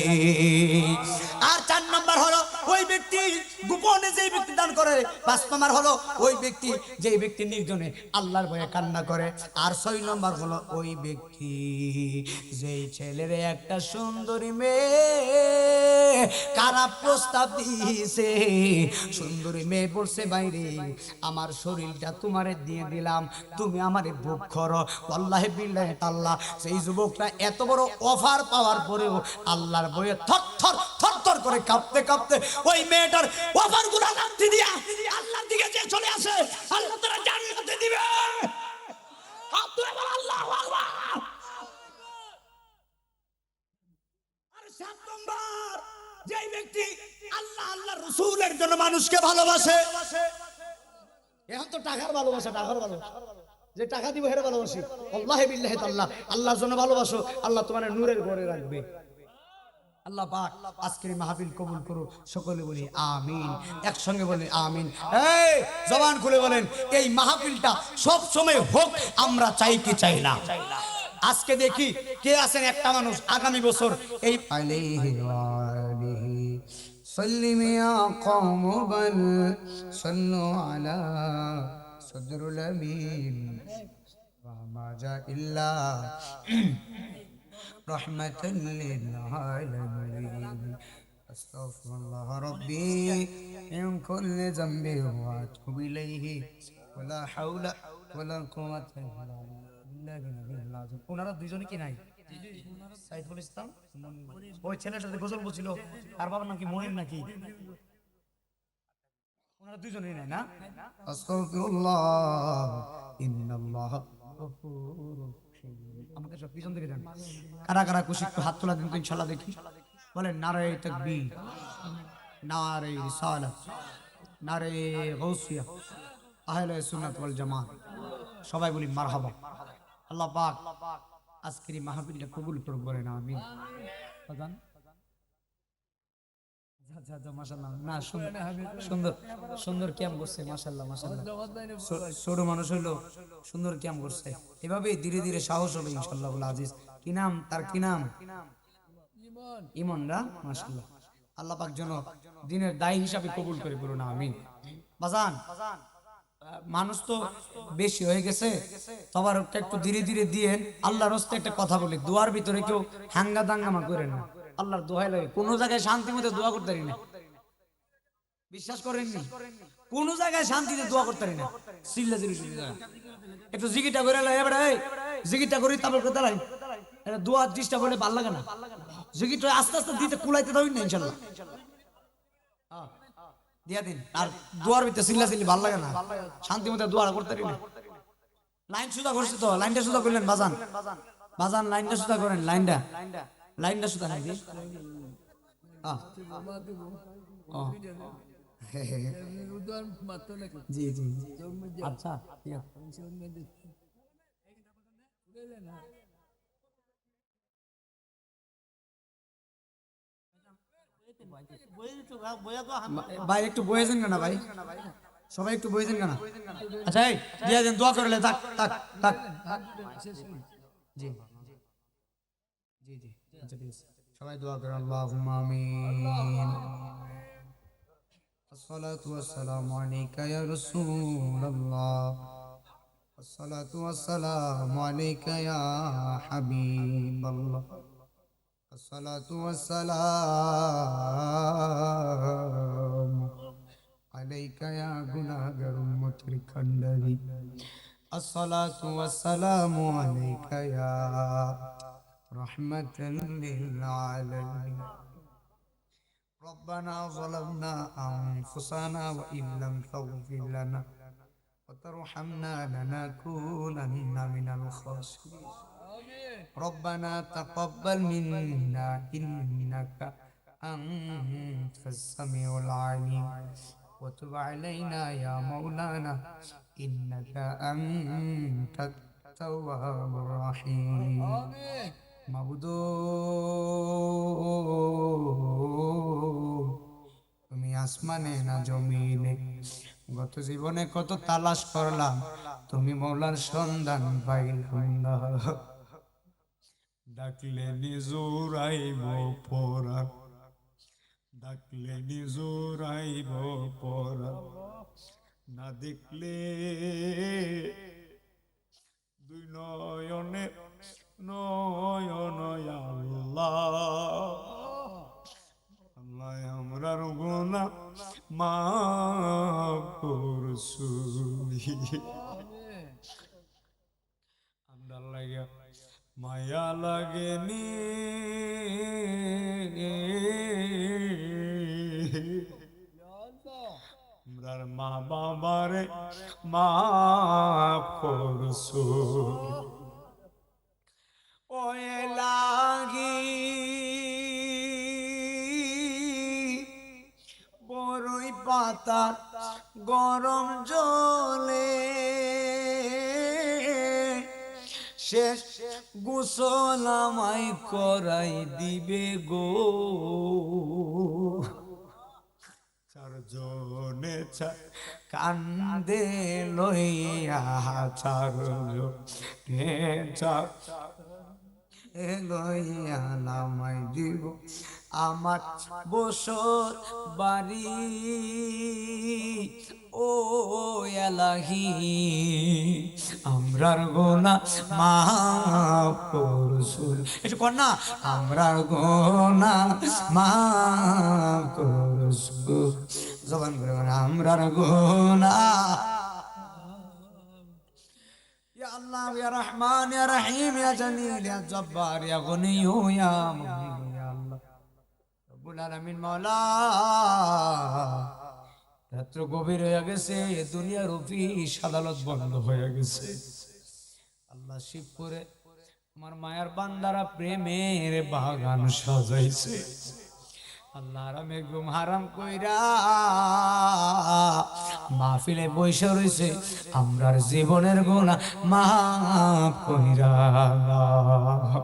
আর 4 নম্বর হলো ওই ব্যক্তি গোপনে যেই ব্যক্তি দান করে। 5 নম্বর হলো ওই ব্যক্তি যেই ব্যক্তি নির্জনে আল্লাহর ভয়ে কান্না করে। আর 6 নম্বর হলো ওই ব্যক্তি যেই ছেলের একটা সুন্দরী মেয়ে খারাপ প্রস্তাব দিয়েছে, সুন্দরী মেয়ে বলছে, বাইরে আমার শরীরটা তোমারে দিয়ে দিলাম, তুমি আমারে ভোগ করো। আল্লাহ বিল্লাহ আল্লাহ, সেই যুবকটা এত বড় অফার পাওয়ার পরেও আল্লাহর ভয়ে থর থর থর থর করে কাঁপতে কাঁপতে ওই মেয়েটার অফার গুলো নামতে দিয়া আল্লাহর দিকে যে চলে আসে, আল্লাহ তারা জান্নাতে দিবে। হাত তুলে বল আল্লাহু আকবার। আর 7 নম্বর, যেই ব্যক্তি আল্লাহ আল্লাহর রাসূলের জন্য মানুষকে ভালোবাসে। এখন তো টাকার ভালোবাসা, টাকার ভালোবাসা, যে টাকা দিব হেরে ভালোবাসি। আল্লাহি বিল্লাহি তাআলা, আল্লাহর জন্য ভালোবাসো, আল্লাহ তোমার নূরের ঘরে রাখবে। আল্লাহ পাক আজকের মাহফিল কবুল করো, সকলে বলি আমিন, একসঙ্গে বলি আমিন। এই জবান খুলে বলেন, এই মাহফিলটা সব সময় হোক, আমরা চাই কি চাই না। আজকে দেখি কে আছেন একটা মানুষ আগামী বছর এই আলাইহি ওয়া আলিহি সাল্লিম ইয়া কওম বাল সাল্লু আলা সদরুল আমিন ওয়া মা জা ইল্লা রহমাতাল লিল আলামিন। আস্তাগফিরুল্লাহ রাব্বি মিন কুল্লি যামবি ওয়া আতুবু ইলাইহি ওয়া লা হাওলা ওয়া লা কুওয়াতা ইল্লা বিল্লাহ। ওনারা দুইজনই কি নাই? সাইফুল ইসলাম, ওই ছেলেটাতে গোসল বলছিল, আর বাবার নাম কি মনির নাকি? ওনারা দুইজনই নাই না? আস্তাগফিরুল্লাহ ইন্নাল্লাহ গফুরুর রহিম। আমাকে সব পিছন থেকে যান। কারা কারা খুশি একটু হাত তোলা দিন তো ইনশাল্লাহ দেখি। বলেন নারে তাকবীর, নারে রিসালাত, নারে গাউসিয়া, আহলে সুন্নাত ওয়াল জামাত। সবাই বলি মারহাবা। আল্লাহ পাক আজকের এই মাহফিলটা কবুল করুক, বলেন আমিন। বাজান আচ্ছা আচ্ছা মাশাআল্লাহ, না সুন্দর সুন্দর ক্যাম্প করছে, মাশাআল্লাহ মাশাআল্লাহ। ছোট মানুষ হইলো সুন্দর ক্যাম্প করছে। এভাবে ধীরে ধীরে সাহস হবে ইনশাআল্লাহ আজিজ। কি নাম তার, কি নাম? ইমন না, মাশাআল্লাহ। আল্লাহ পাক যেন দিনের দায়ী হিসাবে কবুল করে, বলুন আমিন। বাজান মানুষ তো বেশি হয়ে গেছে, সবার একটু ধীরে ধীরে দিয়েন। আল্লাহর রাস্তায় একটা কথা বলি, দোয়ার ভিতরে কেউ হাঙ্গা দাঙ্গামা করেন না। আল্লাহর দোহাই লাগে, কোন জায়গায় শান্তি মতো দোয়া করতে পারি না, বিশ্বাস করেননি? কোন জায়গায় শান্তিতে দোয়া করতে পারি না, চিল্লা চিল্লি শুনে যায়। একটু জিগিটা করে লাই, এবারে জিগিটা করি তারপর করতে লাই। এটা দোয়া ডিস্টার্ব হলে ভালো লাগে না। জিগিটা আস্তে আস্তে দিতে কুলাইতে দাও না ইনশাআল্লাহ, দিয়া দিন। আর দোয়ার ভিতরে চিল্লা চিল্লি ভালো লাগে না, শান্তি মতো দোয়া করতে পারি না। লাইন সুদা করছি তো, লাইনটা সুদা করলেন বাজান, বাজান লাইনটা সুদা করেন, লাইনটা লাইনটা সুদা নাই জি। জি জি আচ্ছা ঠিক আছে। ভাই একটু বয়েছেন কেন ভাই, সবাই একটু বয়েছেন কেন? আচ্ছা এই দিয়া দেন, দোয়া করলে থাক থাক থাক। জি জি জি আচ্ছা ঠিক আছে, সবাই দোয়া করেন। আল্লাহুম্মা আমিন। আসসালাতু ওয়াসসালামু আলাইকা ইয়া রাসূলুল্লাহ, আসসালাতু ওয়াসসালামু আলাইকা ইয়া হাবিবাল্লাহ, আসসালাতু ওয়াসসালামু আলাইকা ইয়া গুনাহগার উম্মতুল কান্দারি, আসসালাতু ওয়াসসালামু আলাইকা ইয়া রাহমাতাল লিল আলামিন। ربنا ظلمنا أنفسنا وإن لم تغفر لنا وترحمنا لنكونن من الخاسرين. ربنا تقبل منا إنك أنت السميع العليم وتب علينا يا مولانا إنك أنت التواب الرحيم. মাবুদো তুমি আসমানে না জমিনে, গত জীবনে কত তালাশ করলাম, তুমি মৌলার সন্ধান পাইলাম না। ডাকলে নিজুর আইব পরা, ডাকলে নিজুর আইব পরা, না দেখলে দুই নয়নে নয়ন আল্লাহ, আল্লাহ আমরার গুনাহ মাফ করছুই। আমরা লাগে মায়া লাগেনি, আমরার মা বাবারে মাফ করছুই। ওয়ে লাগি বড়ই পাতা গরম জলে, শেষ গোসল আমায় করাই দিবে গো, চারজনে কান্দে লইয়া, চারজনে লইয়া নামাই দিব আমার বসত বাড়ি। ও এলাহি আমরার গোনা মাফ করছুন, একটু কর না, আমরার গোনা মাফ করছুন, জবান করে আমরার গোনা। يا الله يا رحمن يا رحيم يا جليل يا جبار يا غني يا مغني يا الله رب العالمين مولا। রাত্র গভীর হয়ে গেছে, দুনিয়ার অফিস আদালত বন্ধ হয়ে গেছে। আল্লাহ শিবপুরে আমার মায়ার বান্দারা প্রেমের বাগান সাজাইছে, আল্লাহ আরামে ঘুম হারাম কইরা মাহফিলে বৈশা রইছে, আমরার জীবনের গুনাহ মাফ কইরা দাও।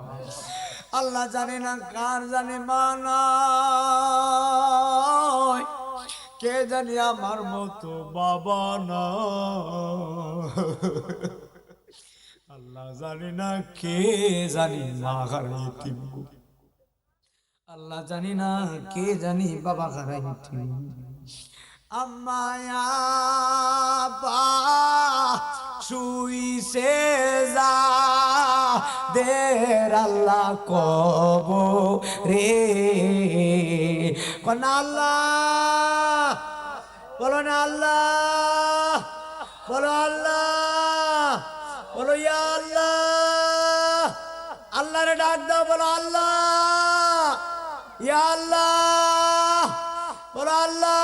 আল্লাহ জানে না কার জানে মানায়, কে জানি আমার মতো বাবা না, আল্লাহ জানি না কে জানি মা হারাইতি, আল্লাহ জানি না কে জানি বাবা হারাইতি। আম্মায়া বা শুইছে যা দের আল্লাহ কব রে কোন আল্লাহ বলো না, আল্লাহ বলো, আল্লাহ বলো, ইয়া আল্লাহ, আল্লাহরে ডাক দাও, বলো আল্লাহ, ইয়া আল্লাহ বলো আল্লাহ।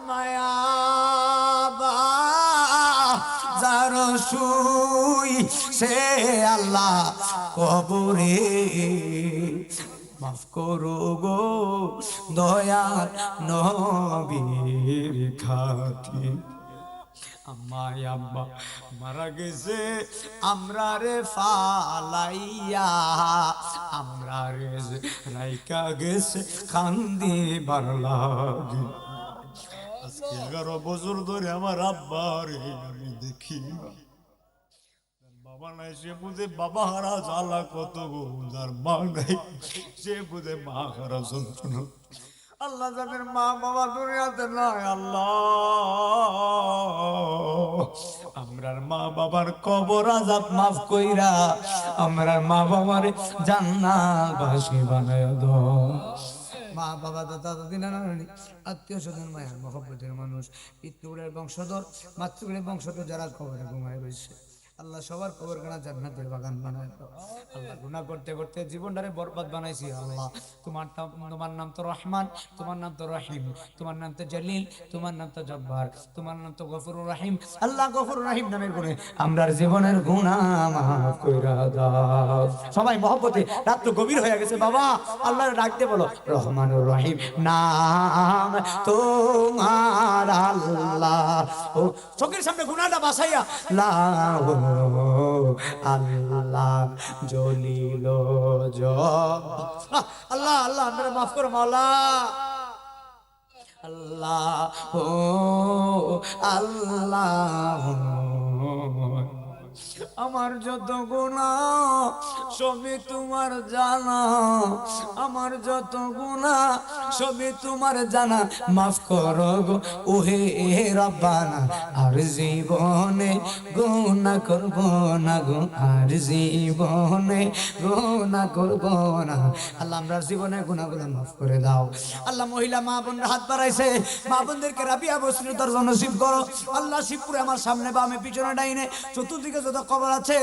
মায়া বা যার শুই সে আল্লাহ কবরে মাফ করো গো দয়ার নবীর খাতির। আম্মায় আব্বা মারা গেছে আমরা রে ফালাইয়া, আমরা রে রাইকা গেছে কান্দি বারলাগি। আজকে 11 বছর ধরে আমার আব্বা রে আমি দেখি, বাবা নাই সে বুঝে বাবা হারা জ্বালা কত গো, যার মা নাই সে বুঝে মা হারা যন্ত্রণা। আল্লাহ যাদের মা বাবা দুনিয়াতে নাই, আল্লাহ আমরার মা বাবার কবর আযাব মাফ কইরা আমরার মা বাবার জান্নাতবাসী বানায় দাও। মা বাবা দাদা দাদি নানা নানি আত্মীয় স্বজন মায়ের মহব্বতের মানুষ পিতৃকুলের বংশধর মাতৃকুলের বংশধর যারা কবরে ঘুমায় রয়েছে, আল্লাহ সবার কবর গানা জান্নাতের বাগান বানায় দাও। আল্লাহ গুনাহ করতে করতে জীবনটারে বরবাদ বানাইছি, আল্লাহ তোমার নাম তো রহমান, তোমার নাম তো রহিম, তোমার নাম তো জলিল, তোমার নাম তো জব্বার, তোমার নাম তো গফুরুর রহিম। আল্লাহ গফুরুর রহিম নামের গুণে আমরার জীবনের গুনাহ মাফ কইরা দাও। সবাই মহব্বতে, রাত তো গভীর হয়ে গেছে বাবা, আল্লাহরে ডাকতে বলো। রহমানুর রহিম নাম তোমার আল্লাহ, ও চোখের সামনে গুনাহটা বাসাইয়া লা আল্লাহ জলিল আল্লাহ আল্লাহ আমরা মাফ করো মাওলা। আল্লাহ ও আল্লাহ আমার যত গুনাহ সবই তোমার জানা, আমার যত গুনাহ সবই তোমার জানা, মাফ করো গো ওহে রব্বানা। আর জীবনে গুনাহ করব না গো, আর জীবনে গুনাহ করব না। আল্লাহ আমরা জীবনে গুনাহগুলো মাফ করে দাও। আল্লাহ মহিলা মা বোনরা হাত বাড়াইছে, মা বোনদেরকে রাবিয়া বসরির দরজা নসিব করো। আল্লাহ শিবপুরে আমার সামনে বামে পিছনে ডাইনে চতুর্দিকে যত কবর আছে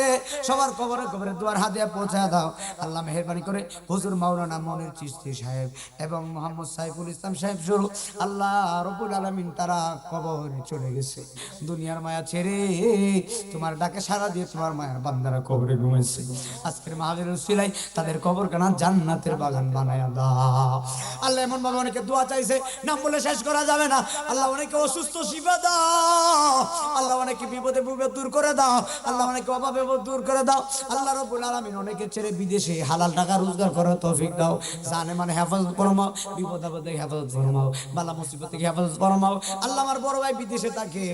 সবার কবরে কবরে দুয়ার হাদিয়া পৌঁছা দাও। আল্লাহ মেহেরবানি করে হুজুর মাওলানা মনির চিশতি সাহেব এবং মোহাম্মদ সাইফুল ইসলাম সাহেব শুরু আল্লাহ রব্বুল আলামিন তারা কবরে চলে গেছে, দুনিয়ার মায়া ছেড়ে তোমার ডাকে সাড়া দিয়ে তোমার মায়ের বান্দারা কবরে ঘুমাইছে। আজকের মাহফিলের উসিলায় তাদের কবর কানা জান্নাতের বাগান বানায়া দাও। আল্লাহ এমন ভাবে অনেকে দোয়া চাইছে নাম বলে শেষ করা যাবে না। আল্লাহ অনেকে অসুস্থ শিফা দাও, আল্লাহ অনেকে বিপদে বিপদ দূর করে দাও, আল্লাহ অনেকে অভাবে দূর করে দাও। আল্লাহ রাব্বুল আলামিন অনেকে ছেড়ে বিদেশে হালাল টাকা রোজগার করার তৌফিক দাও। জানে মানে হেফাজত ফরমাও, বিপদ আপদ থেকে হেফাজত ফরমাও, বালা মুসিবত থেকে হেফাজত ফরমাও। আল্লাহ আমার বড় ভাই বিদেশে থাকে,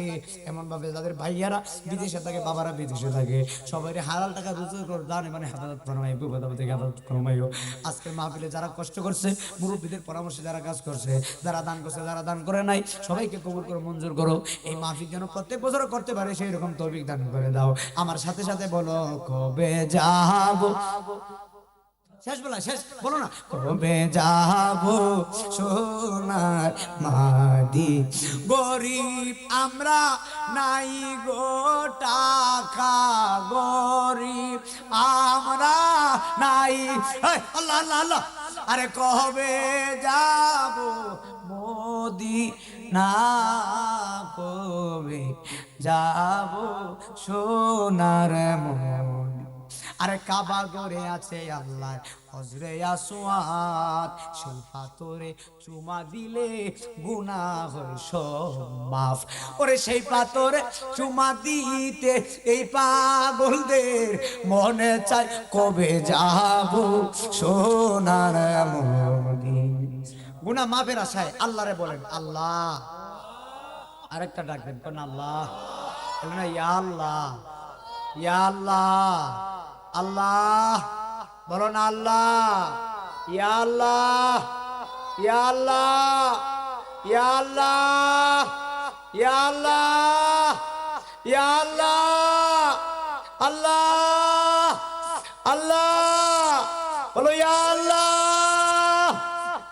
এমন ভাবে যাদের ভাইয়ারা বিদেশে থাকে, বাবারা বিদেশে থাকে, সবাই হালাল টাকা রোজগার করে জানে মানে হেফাজত ফরমাই, বিপদ আপদ থেকে হেফাজত ফরমাইও। আজকের মাহফিলে যারা কষ্ট করছে, মুরব্বীদের পরামর্শে যারা কাজ করছে, যারা দান করছে, যারা দান করে নাই, সবাইকে কবুল করে মঞ্জুর করো। এই মাহফিল যেন প্রত্যেক বছর করতে পারে সেই রকম তৌফিক দান করে দাও। আমার সাথে সাথে বলো কবে যাব, শেষ বলা শেষ বলো না, কবে যাব সোনার মাদি, গরিব আমরা নাই গো টাকা, গরিব আমরা নাই। আল্লাহ আল্লাহ আল্লাহ, আরে কবে যাব মদিনা, কবে যাব সোনার মদিনা। আরে কাবা ঘরে আছে আল্লাহ হজরে আসওয়াদ, সেই পাথরে চুমা দিলে গুনাহ হয় সব মাফ। ওরে সেই পাথরে চুমা দিতে এই পাগলদের মনে চায় কবে যাব সোনার মদিনা। গুনাহ মাফের আশায় আল্লাহরে বলেন আল্লাহ, আরেকটা ডাকবেন কোন আল্লাহ, বলেন না ইয়া আল্লাহ, ইয়া আল্লাহ, আল্লাহ বলো না আল্লাহ, ইয়া আল্লাহ, ইয়া আল্লাহ, ইয়া আল্লাহ, ইয়া আল্লাহ, ইয়া আল্লাহ, আল্লাহ, আল্লাহ বলো ইয়া আল্লাহ,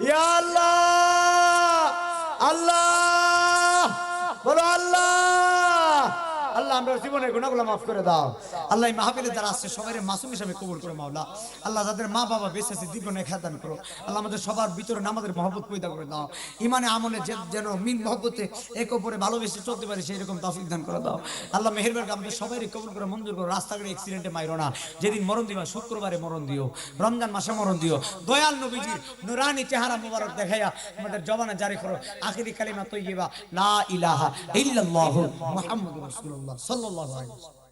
ইয়া আল্লাহ, আল্লাহ বলো আল্লাহ। আল্লাহ আমরা জীবনের গুনাহগুলো মাফ করে দাও। আল্লাহ এই মাহফিলে যারা আসছে সবাই মাসুম হিসাবে কবুল করে মাওলা। আল্লাহ যাদের মা বাবা বেঁচে আছে দীর্ঘ নেক দান করো। আল্লাহ আমাদের সবার ভিতরে আমাদের মহব্বত পয়দা করে দাও। ইমানে আমলে যেন মিন মহব্বতে এক অপরে ভালোবেসে চলতে পারি সেই রকম তৌফিক দান করে দাও। আল্লাহ মেহেরবান আমাদের সবাই কবুল করে মঞ্জুর করো। রাস্তাঘাটে অ্যাক্সিডেন্টে মাইরো না। যেদিন মরণ দিবা শুক্রবারে মরণ দিও, রমজান মাসে মরণ দিও। দয়াল নবীজির নুরানি চেহারা মুবারক দেখাইয়া আমাদের জবানে জারি করো আখিরি কালিমা তৈয়্যিবা লা ইলাহা ইল্লাল্লাহু মুহাম্মাদুর রাসূলুল্লাহ সাল্লাল্লাহু আলাইহি ওয়াসাল্লাম।